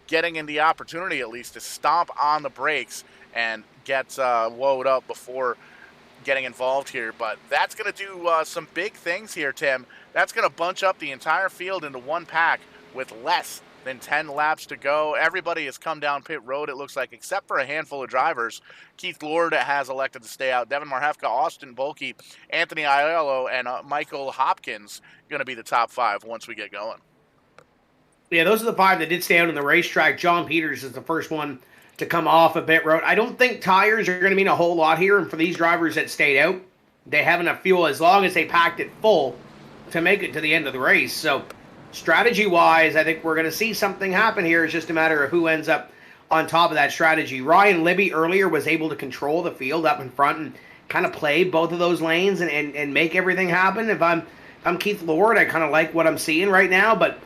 getting in the opportunity at least to stomp on the brakes and get woed up before getting involved here. But that's going to do some big things here, Tim. That's going to bunch up the entire field into one pack with less than 10 laps to go. Everybody has come down pit road, it looks like, except for a handful of drivers. Keith Lord has elected to stay out. Devin Marhefka, Austin Bulkey, Anthony Aiello, and Michael Hopkins going to be the top 5 once we get going.
Yeah, those are the 5 that did stay out on the racetrack. John Peters is the first one to come off of pit road. I don't think tires are going to mean a whole lot here, and for these drivers that stayed out, they have enough fuel as long as they packed it full to make it to the end of the race. So strategy-wise, I think we're going to see something happen here. It's just a matter of who ends up on top of that strategy. Ryan Libby earlier was able to control the field up in front and kind of play both of those lanes and make everything happen. If I'm Keith Lord, I kind of like what I'm seeing right now, but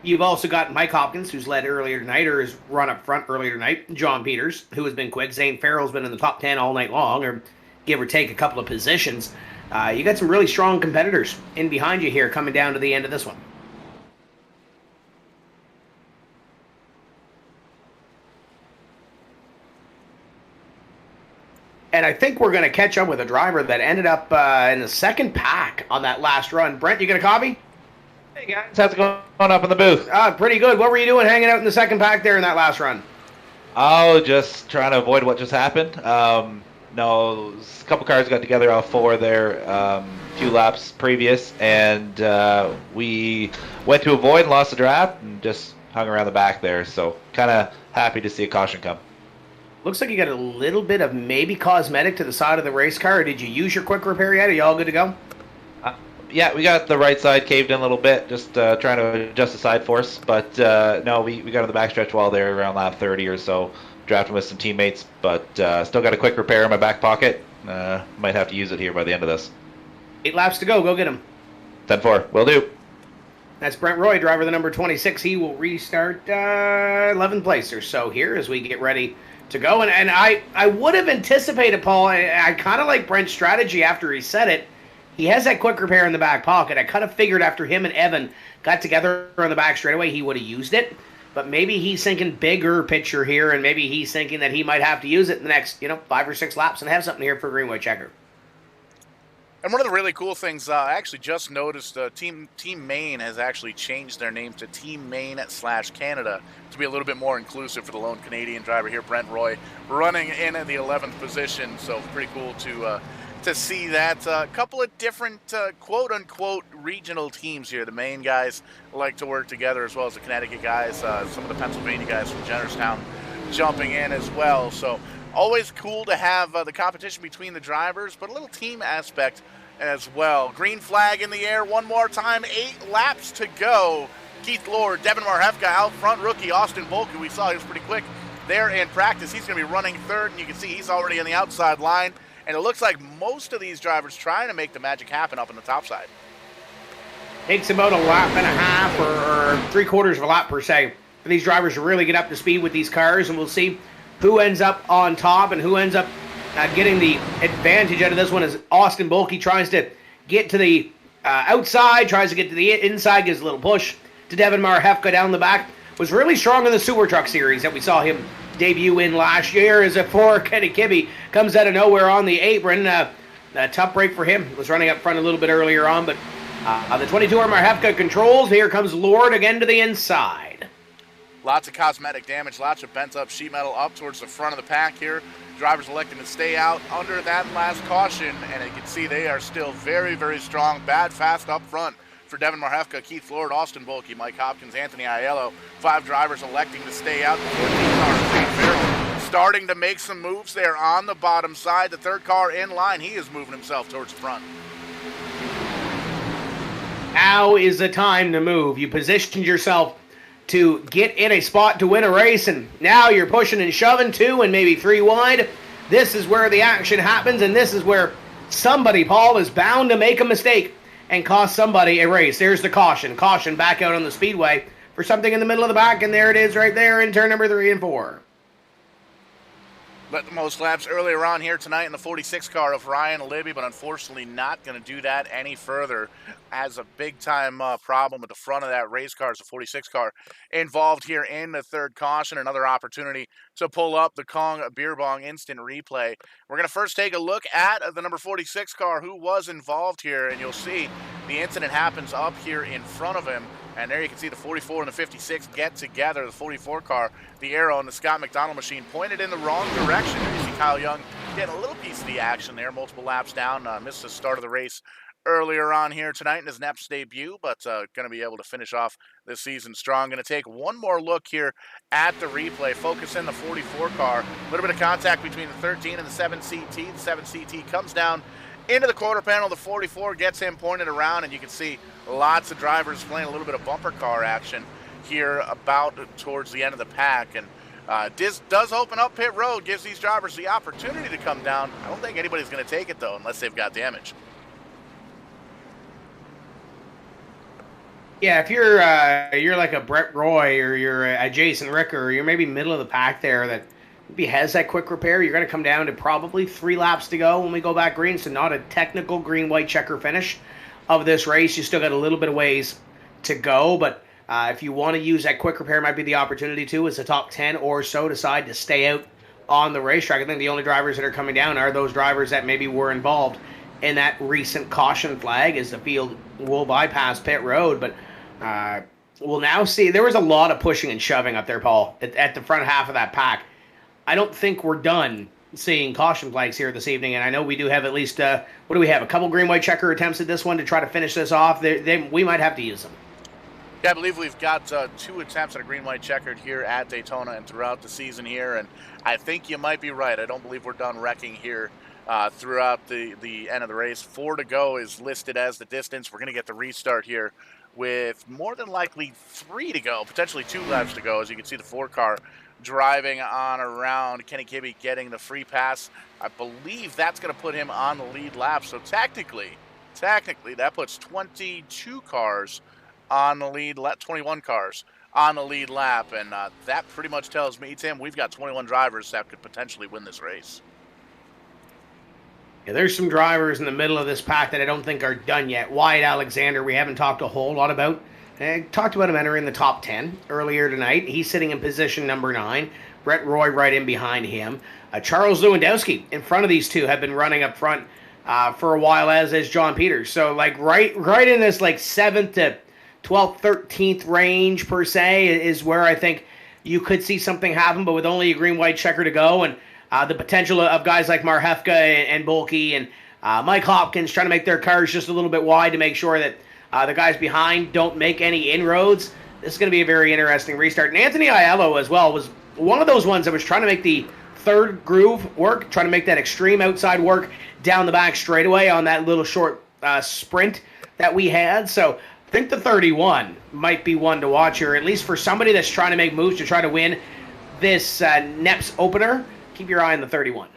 You've also got Mike Hopkins, who's led earlier tonight, or has run up front earlier tonight. John Peters, who has been quick. Zane Farrell's been in the top 10 all night long, or give or take a couple of positions. You got some really strong competitors in behind you here coming down to the end of this one. And I think we're going to catch up with a driver that ended up in the second pack on that last run. Brent, you got a copy?
Hey guys, how's it going up in the booth?
Pretty good. What were you doing hanging out in the second pack there in that last run?
Oh, just trying to avoid what just happened. No, a couple cars got together off 4 there, a few laps previous, and we went to avoid and lost the draft and just hung around the back there. So kind of happy to see a caution come.
Looks like you got a little bit of maybe cosmetic to the side of the race car. Did you use your quick repair yet? Are you all good to go?
Yeah, we got the right side caved in a little bit, just trying to adjust the side force. But no, we got on the backstretch wall there around lap 30 or so, drafting with some teammates. But still got a quick repair in my back pocket. Might have to use it here by the end of this.
8 laps to go. Go get him.
10-4. Will do.
That's Brent Roy, driver the number 26. He will restart 11th place or so here as we get ready to go. And I would have anticipated, Paul, I kind of like Brent's strategy after he said it. He has that quick repair in the back pocket. I kind of figured after him and Evan got together on the back straightaway, he would have used it. But maybe he's thinking bigger picture here, and maybe he's thinking that he might have to use it in the next, 5 or 6 laps and have something here for Greenway Checker.
And one of the really cool things, I actually just noticed, Team Maine has actually changed their name to Team Maine/Canada to be a little bit more inclusive for the lone Canadian driver here, Brent Roy, running in at the 11th position. So pretty cool to see that. A couple of different quote-unquote regional teams here. The Maine guys like to work together, as well as the Connecticut guys, some of the Pennsylvania guys from Jennerstown jumping in as well. So always cool to have the competition between the drivers, but a little team aspect as well. Green flag in the air one more time. 8 laps to go. Keith Lord, Devin Marhefka out front. Rookie Austin Volker, we saw he was pretty quick there in practice. He's going to be running third, and you can see he's already on the outside line. And it looks like most of these drivers trying to make the magic happen up on the top side.
Takes about a lap and a half or 3/4 of a lap per se for these drivers to really get up to speed with these cars, and we'll see who ends up on top and who ends up getting the advantage out of this one as Austin Bolke tries to get to the outside, tries to get to the inside, gives a little push to Devin Marhefka down the back. Was really strong in the Super Truck Series that we saw him debut in last year as a 4 Kenny Kibbe comes out of nowhere on the apron. A tough break for him. Was running up front a little bit earlier on, but the 22R Marhefka controls. Here comes Lord again to the inside.
Lots of cosmetic damage, lots of bent up sheet metal up towards the front of the pack here. Drivers electing to stay out under that last caution, and you can see they are still very, very strong. Bad, fast up front for Devin Marhefka, Keith Lord, Austin Bolke, Mike Hopkins, Anthony Aiello. 5 drivers electing to stay out. The 14 car, Zane Farrell, starting to make some moves there on the bottom side. The 3rd car in line, he is moving himself towards the front.
Now is the time to move. You positioned yourself to get in a spot to win a race, and now you're pushing and shoving 2 and maybe 3 wide. This is where the action happens, and this is where somebody, Paul, is bound to make a mistake and cost somebody a race. There's the caution. Caution back out on the speedway for something in the middle of the back, and there it is right there in turn number 3 and 4.
Let the most laps earlier on here tonight in the 46 car of Ryan Libby, but unfortunately not going to do that any further. Has a big-time problem at the front of that race car. It's a 46 car involved here in the 3rd caution. Another opportunity to pull up the Kong Beer Bong instant replay. We're going to first take a look at the number 46 car who was involved here, and you'll see the incident happens up here in front of him. And there you can see the 44 and the 56 get together. The 44 car, the arrow on the Scott McDonald machine pointed in the wrong direction. There you see Kyle Young getting a little piece of the action there. Multiple laps down. Missed the start of the race earlier on here tonight in his NEPs debut, but going to be able to finish off this season strong. Going to take one more look here at the replay. Focus in the 44 car. A little bit of contact between the 13 and the 7CT. The 7CT comes down into the quarter panel. The 44 gets him pointed around, and you can see lots of drivers playing a little bit of bumper car action here about towards the end of the pack. And this does open up pit road, gives these drivers the opportunity to come down. I don't think anybody's going to take it, though, unless they've got damage.
Yeah, if you're like a Brett Roy or you're a Jason Ricker or you're maybe middle of the pack there that maybe has that quick repair, you're going to come down to probably 3 laps to go when we go back green. So not a technical green-white checker finish of this race. You still got a little bit of ways to go, but if you want to use that quick repair, might be the opportunity to, as the top 10 or so decide to stay out on the racetrack. I think the only drivers that are coming down are those drivers that maybe were involved in that recent caution flag as the field will bypass pit road, but we'll now see. There was a lot of pushing and shoving up there, Paul, at the front half of that pack. I don't think we're done seeing caution flags here this evening, and I know we do have at least, what do we have, a couple green-white checker attempts at this one to try to finish this off. We might have to use them.
Yeah, I believe we've got 2 attempts at a green-white checkered here at Daytona and throughout the season here, and I think you might be right. I don't believe we're done wrecking here throughout the end of the race. 4 to go is listed as the distance. We're going to get the restart here with more than likely 3 to go, potentially 2 laps to go. As you can see, the 4 car driving on around. Kenny Kibbe getting the free pass. I believe that's going to put him on the lead lap. So technically, that puts 22 cars on the lead, 21 cars on the lead lap. And that pretty much tells me, Tim, we've got 21 drivers that could potentially win this race.
Yeah, there's some drivers in the middle of this pack that I don't think are done yet. Wyatt Alexander, we haven't talked a whole lot about. I talked about him entering the top 10 earlier tonight. He's sitting in position number 9. Brett Roy right in behind him. Charles Lewandowski in front of these two have been running up front for a while, as is John Peters. So like right in this like 7th to 12th, 13th range per se is where I think you could see something happen, but with only a green-white checker to go and the potential of guys like Marhefka and Bolke and Mike Hopkins trying to make their cars just a little bit wide to make sure that the guys behind don't make any inroads. This is going to be a very interesting restart. And Anthony Aiello as well was one of those ones that was trying to make the third groove work, trying to make that extreme outside work down the back straightaway on that little short sprint that we had. So I think the 31 might be one to watch here, at least for somebody that's trying to make moves to try to win this NEPs opener. Keep your eye on the 31.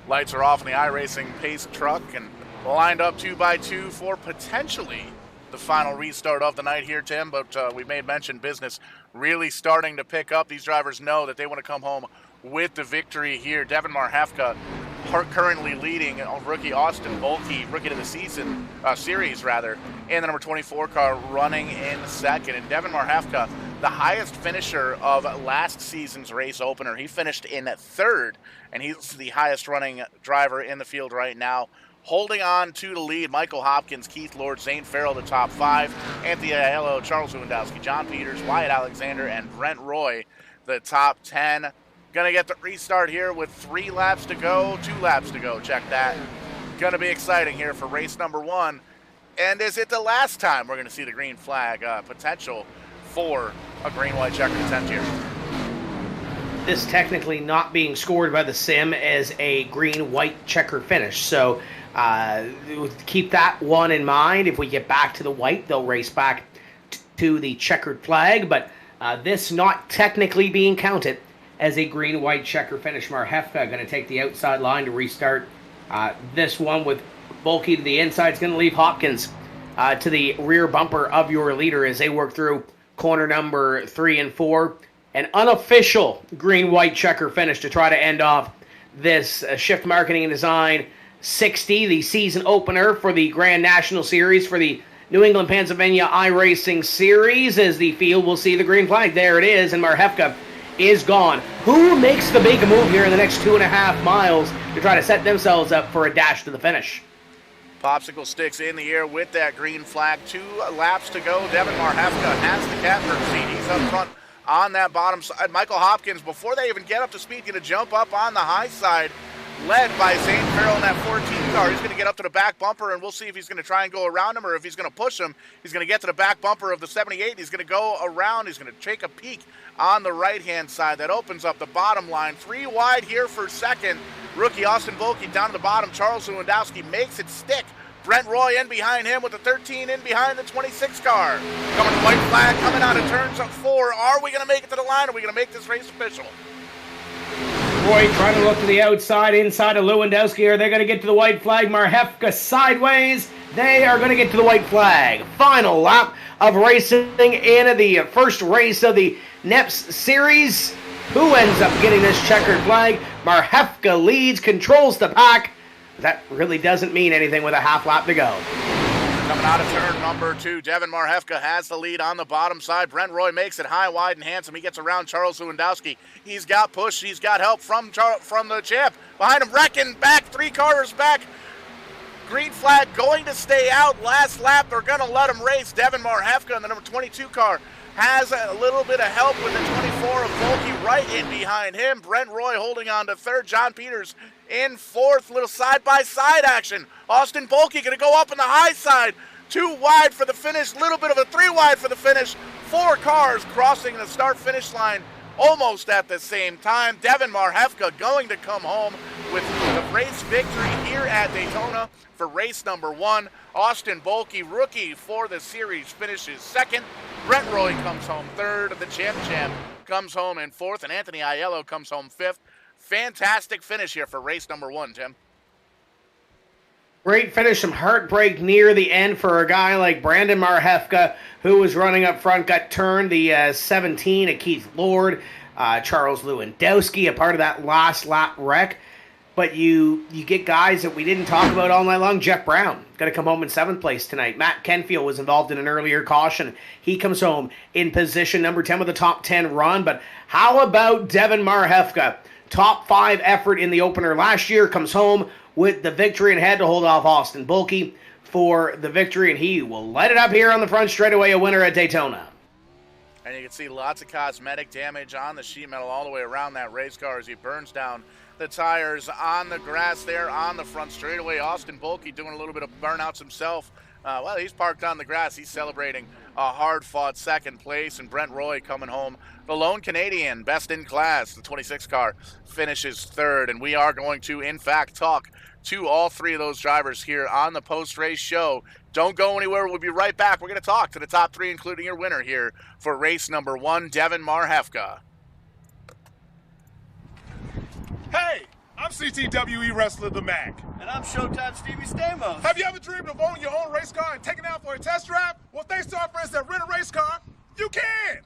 Lights are off in the iRacing pace truck and lined up 2 by 2 for potentially the final restart of the night here, Tim. But we made mention business really starting to pick up. These drivers know that they want to come home with the victory here. Devin Marhefka currently leading rookie Austin Bolke, rookie of the season, series rather, and the number 24 car running in second. And Devin Marhefka, the highest finisher of last season's race opener. He finished in 3rd, and he's the highest running driver in the field right now. Holding on to the lead, Michael Hopkins, Keith Lord, Zane Farrell, the top 5. Anthony Aiello, Charles Lewandowski, John Peters, Wyatt Alexander, and Brent Roy, the top 10. Going to get the restart here with 3 laps to go, 2 laps to go. Check that. Going to be exciting here for race number 1. And is it the last time we're going to see the green flag potential for a green-white checker attempt here?
This technically not being scored by the sim as a green-white checker finish. So keep that one in mind. If we get back to the white, they'll race back to the checkered flag. But this not technically being counted as a green-white checker finish. Marhefka going to take the outside line to restart this one with Bolke to the inside. It's going to leave Hopkins to the rear bumper of your leader as they work through corner number 3 and 4. An unofficial green-white checker finish to try to end off this Shift Marketing and Design 60, the season opener for the Grand National Series for the New England Pennsylvania iRacing Series, as the field will see the green flag. There it is, and Marhefka is gone. Who makes the big move here in the next 2.5 miles to try to set themselves up for a dash to the finish?
Popsicle sticks in the air with that green flag. 2 laps to go. Devin Marhefka has the catbird seat. He's up front on that bottom side. Michael Hopkins, before they even get up to speed, going to jump up on the high side, led by Zane Farrell in that 14 car. He's going to get up to the back bumper, and we'll see if he's going to try and go around him or if he's going to push him. He's going to get to the back bumper of the 78. He's going to go around. He's going to take a peek on the right-hand side. That opens up the bottom line. 3 wide here for second. Rookie Austin Bolke down to the bottom. Charles Lewandowski makes it stick. Brent Roy in behind him with the 13 in behind the 26 car. Coming to white flag, coming out of turns 4. Are we going to make it to the line? Are we going to make this race official?
Roy trying to look to the outside, inside of Lewandowski. Are they going to get to the white flag? Marhefka sideways. They are going to get to the white flag. Final lap of racing in the first race of the NEPs series. Who ends up getting this checkered flag? Marhefka leads, controls the pack. That really doesn't mean anything with a half lap to go.
Coming out of turn number 2, Devin Marhefka has the lead on the bottom side. Brent Roy makes it high, wide, and handsome. He gets around Charles Lewandowski. He's got push. He's got help from the champ. Behind him, Reckon back, 3 cars back. Green flag going to stay out. Last lap, they're going to let him race. Devin Marhefka in the number 22 car has a little bit of help with the 24 of Volke right in behind him. Brent Roy holding on to 3rd. John Peters in 4th. Little side-by-side action. Austin Volke going to go up in the high side. 2 wide for the finish. Little bit of a 3 wide for the finish. 4 cars crossing the start-finish line almost at the same time. Devin Marhefka going to come home with the race victory here at Daytona for race number 1. Austin Volke, rookie for the series, finishes 2nd. Brent Roy comes home 3rd. The champ comes home in 4th, and Anthony Aiello comes home 5th. Fantastic finish here for race number 1, Tim.
Great finish, some heartbreak near the end for a guy like Brandon Marhefka, who was running up front, got turned. The 17 of Keith Lord, Charles Lewandowski, a part of that last lap wreck. But you get guys that we didn't talk about all night long. Jeff Brown, going to come home in 7th place tonight. Matt Kenfield was involved in an earlier caution. He comes home in position number 10 with a top 10 run. But how about Devin Marhefka? Top 5 effort in the opener last year, comes home with the victory and had to hold off Austin Volke for the victory, and he will light it up here on the front straightaway, a winner at Daytona.
And you can see lots of cosmetic damage on the sheet metal all the way around that race car as he burns down the tires on the grass there on the front straightaway. Austin Volke doing a little bit of burnouts himself. Well, he's parked on the grass. He's celebrating a hard-fought 2nd place, and Brent Roy coming home. The lone Canadian, best in class, the 26 car, finishes 3rd. And we are going to, in fact, talk to all 3 of those drivers here on the post-race show. Don't go anywhere. We'll be right back. We're going to talk to the top 3, including your winner here for race number 1, Devin Marhefka.
Hey, I'm CTWE wrestler The Mac.
And I'm Showtime Stevie Stamos.
Have you ever dreamed of owning your own race car and taking it out for a test drive? Well, if they still have friends that rent a race car, you can!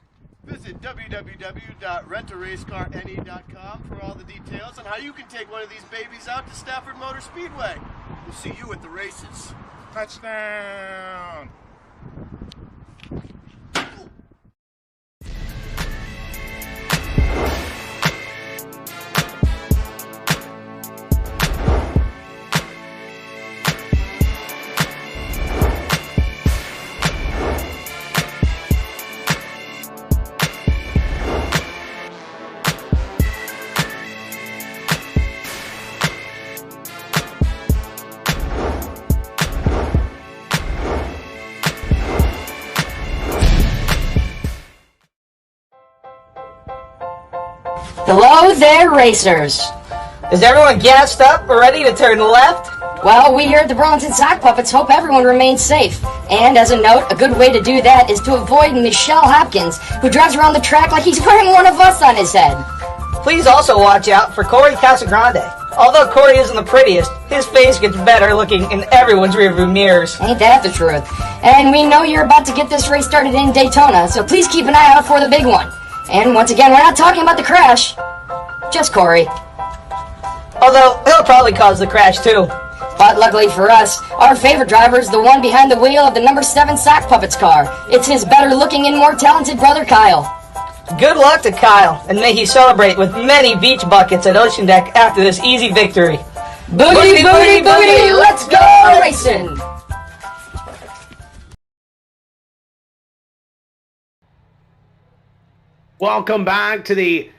Visit www.rentaracecarne.com for all the details on how you can take one of these babies out to Stafford Motor Speedway. We'll see you at the races.
Touchdown!
Hello there, racers.
Is everyone gassed up or ready to turn left?
Well, we here at the Burlington Sock Puppets hope everyone remains safe. And as a note, a good way to do that is to avoid Michelle Hopkins, who drives around the track like he's wearing one of us on his head.
Please also watch out for Corey Casagrande. Although Corey isn't the prettiest, his face gets better looking in everyone's rearview mirrors.
Ain't that the truth? And we know you're about to get this race started in Daytona, so please keep an eye out for the big one. And once again, we're not talking about the crash. Just Corey.
Although, he'll probably cause the crash too.
But luckily for us, our favorite driver is the one behind the wheel of the number 7 Sock Puppets car. It's his better-looking and more talented brother, Kyle.
Good luck to Kyle, and may he celebrate with many beach buckets at Ocean Deck after this easy victory.
Boogity, boogity, boogity, let's go racing!
Welcome back to the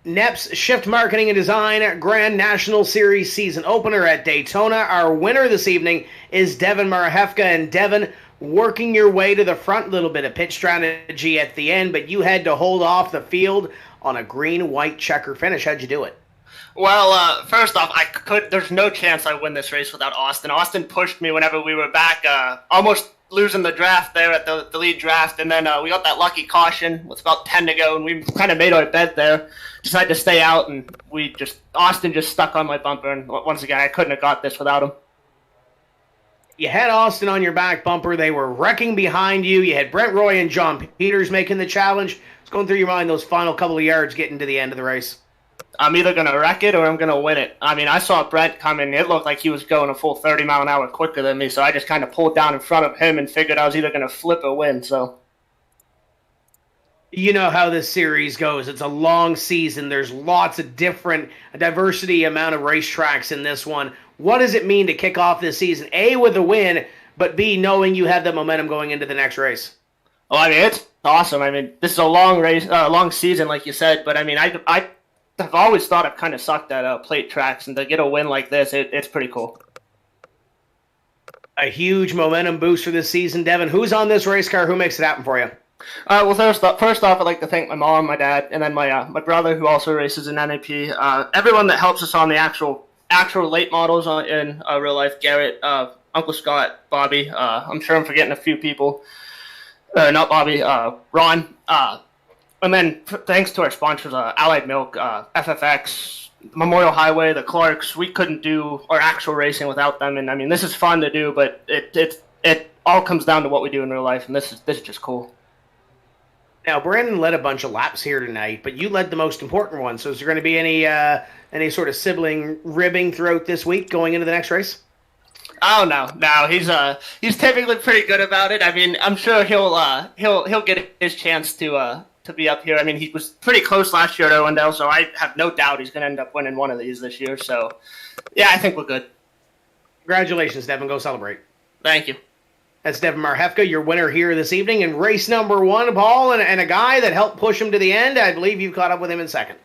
NEPs Shift Marketing and Design Grand National Series season opener at Daytona. Our winner this evening is Devin Marhefka. And Devin, working your way to the front, little bit of pitch strategy at the end, but you had to hold off the field on a green-white checker finish. How'd you do it?
Well, first off, there's no chance I win this race without Austin. Austin pushed me whenever we were back, almost losing the draft there at the lead draft, and then we got that lucky caution with about 10 to go, and we kind of made our bed there. Decided to stay out, and Austin just stuck on my bumper, and once again, I couldn't have got this without him.
You had Austin on your back bumper. They were wrecking behind you. You had Brent Roy and John Peters making the challenge. What's going through your mind those final couple of yards getting to the end of the race?
I'm either going to wreck it or I'm going to win it. I mean, I saw Brent come in. It looked like he was going a full 30 mile an hour quicker than me, so I just kind of pulled down in front of him and figured I was either going to flip or win. So,
you know how this series goes. It's a long season. There's lots of different diversity amount of racetracks in this one. What does it mean to kick off this season? A, with a win, but B, knowing you have the momentum going into the next race.
Well, I mean, it's awesome. I mean, this is a long race, long season, like you said. But I mean, I've always thought I've kind of sucked at plate tracks, and to get a win like this, it's pretty cool.
A huge momentum booster this season, Devin. Who's on this race car? Who makes it happen for you?
Well, first off, I'd like to thank my mom, my dad, and then my brother, who also races in NEP. Everyone that helps us on the actual late models in real life. Garrett, Uncle Scott, Bobby. I'm sure I'm forgetting a few people. Not Bobby. Ron. And then thanks to our sponsors, Allied Milk, FFX, Memorial Highway, the Clarks. We couldn't do our actual racing without them. And I mean, this is fun to do, but it all comes down to what we do in real life, and this is just cool.
Now, Brandon led a bunch of laps here tonight, but you led the most important one. So is there going to be any sort of sibling ribbing throughout this week going into the next race?
Oh no, he's typically pretty good about it. I mean, I'm sure he'll get his chance to be up here. I mean, he was pretty close last year at Owendale, so I have no doubt he's going to end up winning one of these this year. So, yeah, I think we're good.
Congratulations, Devin. Go celebrate.
Thank you.
That's Devin Marhefka, your winner here this evening in race number 1, Paul, and a guy that helped push him to the end. I believe you've caught up with him in second.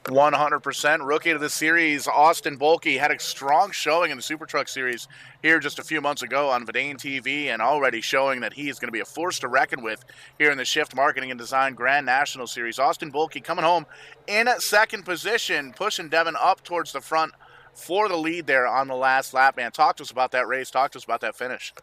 100%. Rookie of the series, Austin Bolke, had a strong showing in the Super Truck Series here just a few months ago on Verdane TV, and already showing that he is going to be a force to reckon with here in the Shift Marketing and Design Grand National Series. Austin Bolke coming home in second position, pushing Devin up towards the front for the lead there on the last lap. Man, talk to us about that race. Talk to us about that finish.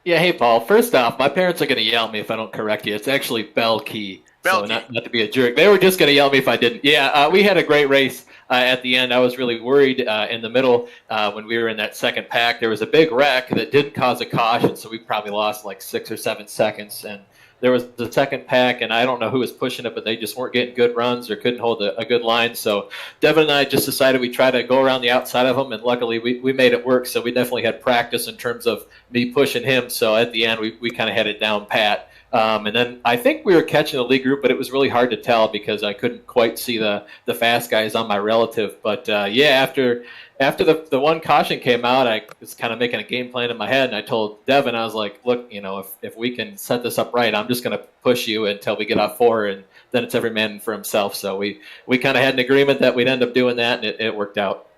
Yeah, hey, Paul. First off, my parents are going to yell at me if I don't correct you. It's actually Belkey. So not to be a jerk. They were just going to yell at me if I didn't. Yeah, we had a great race at the end. I was really worried in the middle when we were in that second pack. There was a big wreck that didn't cause a caution, so we probably lost like 6 or 7 seconds. And there was the second pack, and I don't know who was pushing it, but they just weren't getting good runs or couldn't hold a good line. So Devin and I just decided we'd try to go around the outside of them, and luckily we made it work. So we definitely had practice in terms of me pushing him. So at the end, we kind of had it down pat. And then I think we were catching the lead group, but it was really hard to tell because I couldn't quite see the fast guys on my relative. But yeah, after the one caution came out, I was kind of making a game plan in my head, and I told Devin, I was like, look, if we can set this up right, I'm just going to push you until we get off 4, and then it's every man for himself. So we kind of had an agreement that we'd end up doing that, and it worked out.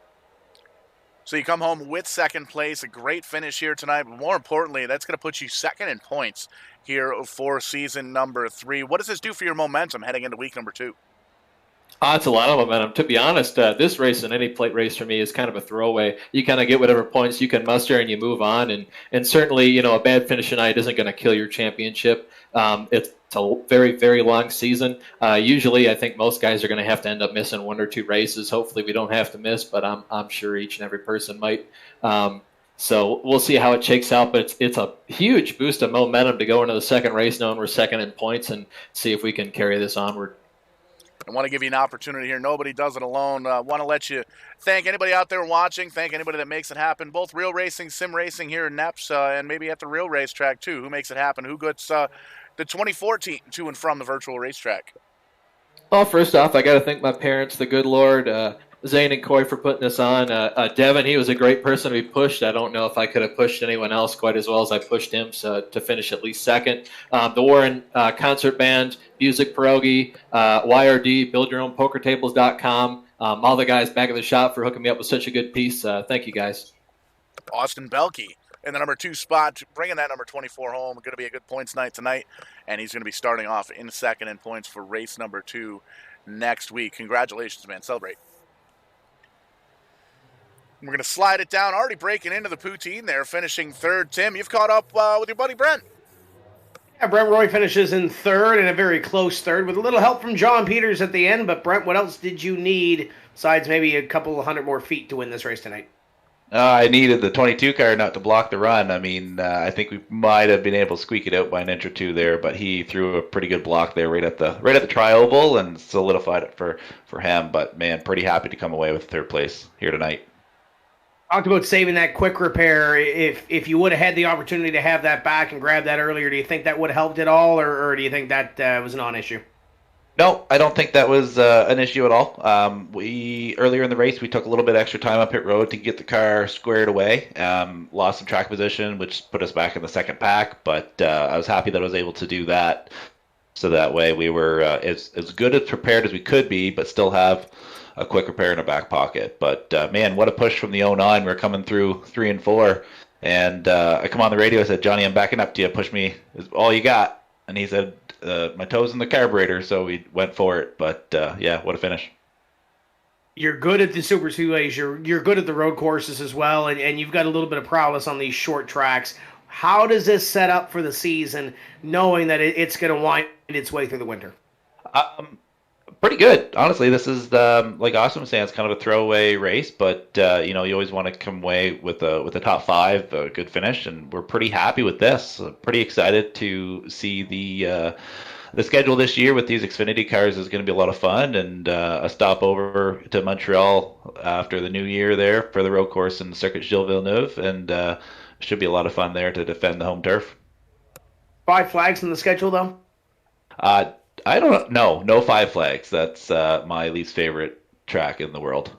So you come home with second place, a great finish here tonight, but more importantly, that's going to put you second in points here for season number 3. What does this do for your momentum heading into week number 2?
It's a lot of momentum. To be honest, this race and any plate race for me is kind of a throwaway. You kind of get whatever points you can muster and you move on. And certainly, a bad finish tonight isn't going to kill your championship. It's a very, very long season. Usually, I think most guys are going to have to end up missing 1 or 2 races. Hopefully, we don't have to miss, but I'm sure each and every person might. So we'll see how it shakes out, but it's a huge boost of momentum to go into the second race knowing we're second in points and see if we can carry this onward.
I want to give you an opportunity here. Nobody does it alone. Want to let you thank anybody out there watching, thank anybody that makes it happen, both real racing, sim racing here in NEPs, and maybe at the real racetrack too. Who makes it happen? Who gets the 2014 to and from the virtual racetrack?
Well, first off, I got to thank my parents, the good Lord, Zane and Coy for putting this on. Devin, he was a great person to be pushed. I don't know if I could have pushed anyone else quite as well as I pushed him to finish at least second. The Warren Concert Band, Music Pierogi, YRD, BuildYourOwnPokerTables.com, all the guys back at the shop for hooking me up with such a good piece. Thank you, guys.
Austin Belkey in the number 2 spot, bringing that number 24 home. Going to be a good points night tonight, and he's going to be starting off in second in points for race number 2 next week. Congratulations, man. Celebrate. We're going to slide it down, already breaking into the poutine there, finishing third. Tim, you've caught up with your buddy Brent.
Yeah, Brent Roy finishes in third, and a very close third, with a little help from John Peters at the end. But Brent, what else did you need besides maybe a couple of hundred more feet to win this race tonight?
I needed the 22 car not to block the run. I mean, I think we might have been able to squeak it out by an inch or two there, but he threw a pretty good block there right at the tri-oval and solidified it for him. But man, pretty happy to come away with third place here tonight.
Talked about saving that quick repair. If you would have had the opportunity to have that back and grab that earlier, do you think that would have helped at all, or do you think that was a non-issue?
No, I don't think that was an issue at all. We earlier in the race we took a little bit extra time up pit road to get the car squared away. Lost some track position, which put us back in the second pack. But I was happy that I was able to do that, so that way we were as good as prepared as we could be, but still have a quick repair in our back pocket. But man, what a push from the 09. We were coming through 3 and 4, and I come on the radio. I said, "Johnny, I'm backing up to you. Push me. Is all you got." And he said, my toes in the carburetor, so we went for it. But yeah, what a finish.
You're good at the super speedways. You're good at the road courses as well, and you've got a little bit of prowess on these short tracks. How does this set up for the season, knowing that it's going to wind its way through the winter?
Pretty good, honestly. This is like Austin was saying, it's kind of a throwaway race, but you always want to come away with a top 5, a good finish, and we're pretty happy with this. Pretty excited to see the schedule this year with these Xfinity cars is going to be a lot of fun, and a stop over to Montreal after the new year there for the road course in Circuit Gilles Villeneuve, and should be a lot of fun there to defend the home turf.
5 flags in the schedule, though?
I don't know. No 5 flags. That's my least favorite track in the world.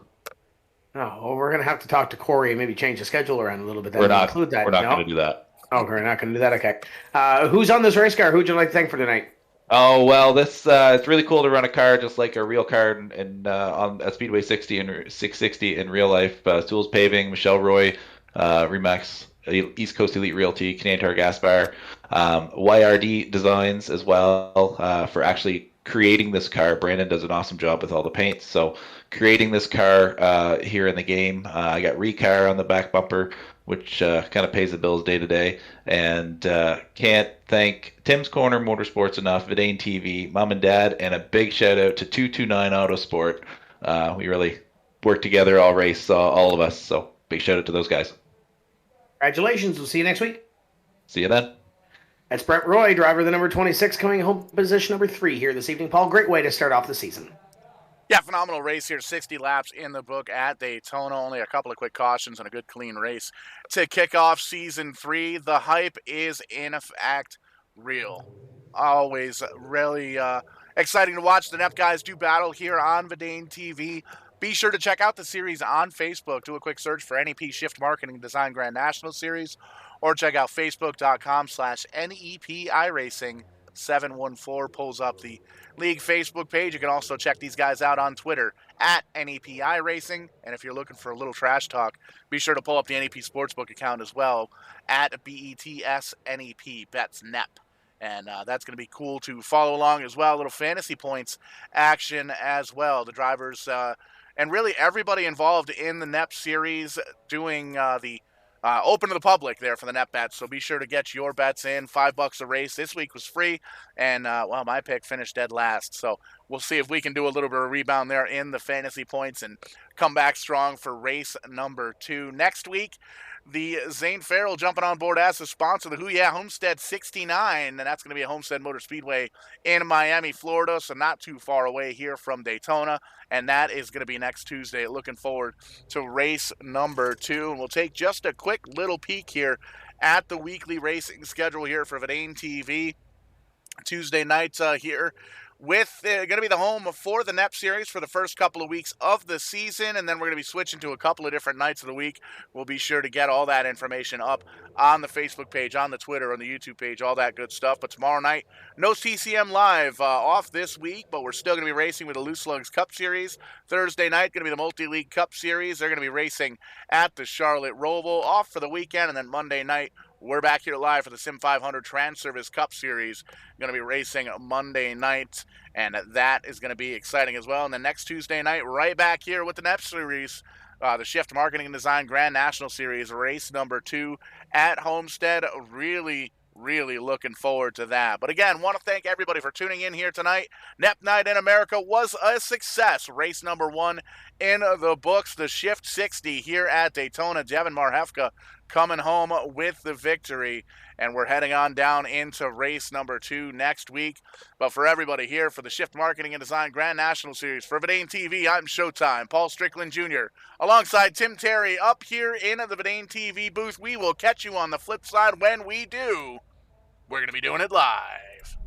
Oh, well, we're going to have to talk to Corey and maybe change the schedule around a little bit.
We're not
include that.
We're not going to do that.
Oh, we're not going to do that. Okay. Who's on this race car? Who'd you like to thank for tonight?
Oh well, this it's really cool to run a car just like a real car on at Speedway 60 and 660 in real life. Tools Paving, Michelle Roy, Remax, East Coast Elite Realty, Canadian Tire Gas Bar, YRD Designs as well for actually creating this car. Brandon does an awesome job with all the paints. So creating this car here in the game. I got Recar on the back bumper, which kind of pays the bills day to day. And can't thank Tim's Corner Motorsports enough, Vidane TV, Mom and Dad, and a big shout out to 229 Autosport. We really worked together all race, all of us. So big shout out to those guys.
Congratulations. We'll see you next week.
See you then.
That's Brent Roy, driver of the number 26, coming home position number 3 here this evening. Paul, great way to start off the season.
Yeah, phenomenal race here. 60 laps in the book at Daytona. Only a couple of quick cautions and a good clean race to kick off season 3. The hype is in fact real. Always really exciting to watch the NEP guys do battle here on Vidane TV. Be sure to check out the series on Facebook. Do a quick search for NEP Shift Marketing Design Grand National Series, or check out facebook.com/NEP iRacing. 714 pulls up the league Facebook page. You can also check these guys out on Twitter at NEP iRacing. And if you're looking for a little trash talk, be sure to pull up the NEP Sportsbook account as well at BETSNEP, Bets NEP. And that's going to be cool to follow along as well. A little fantasy points action as well. The drivers and really everybody involved in the NEP series doing the open to the public there for the net bets. So be sure to get your bets in. $5 a race this week was free, and well, my pick finished dead last. So we'll see if we can do a little bit of a rebound there in the fantasy points and come back strong for race number 2 next week. The Zane Farrell jumping on board as a sponsor, the Who Yeah Homestead 69, and that's going to be a Homestead Motor Speedway in Miami, Florida, so not too far away here from Daytona, and that is going to be next Tuesday. Looking forward to race number 2, and we'll take just a quick little peek here at the weekly racing schedule here for Vidane TV. Tuesday nights here with going to be the home for the NEP series for the first couple of weeks of the season, and then we're going to be switching to a couple of different nights of the week. We'll be sure to get all that information up on the Facebook page, on the Twitter, on the YouTube page, all that good stuff. But tomorrow night, no TCM Live off this week, but we're still going to be racing with the Loose Slugs Cup Series. Thursday night, going to be the Multi-League Cup Series. They're going to be racing at the Charlotte Roval, off for the weekend, and then Monday night, we're back here live for the Sim 500 Trans Service Cup Series. Going to be racing Monday night, and that is going to be exciting as well. And then next Tuesday night, right back here with the NEP Series, the Shift Marketing and Design Grand National Series, race number 2 at Homestead. Really looking forward to that. But again, want to thank everybody for tuning in here tonight. NEP Night in America was a success. Race number 1 in the books, the Shift 60 here at Daytona. Devin Marhefka coming home with the victory. And we're heading on down into race number 2 next week. But for everybody here for the Shift Marketing and Design Grand National Series, for Verdane TV, I'm Showtime, Paul Strickland Jr., alongside Tim Terry up here in the Verdane TV booth. We will catch you on the flip side. When we do, we're going to be doing it live.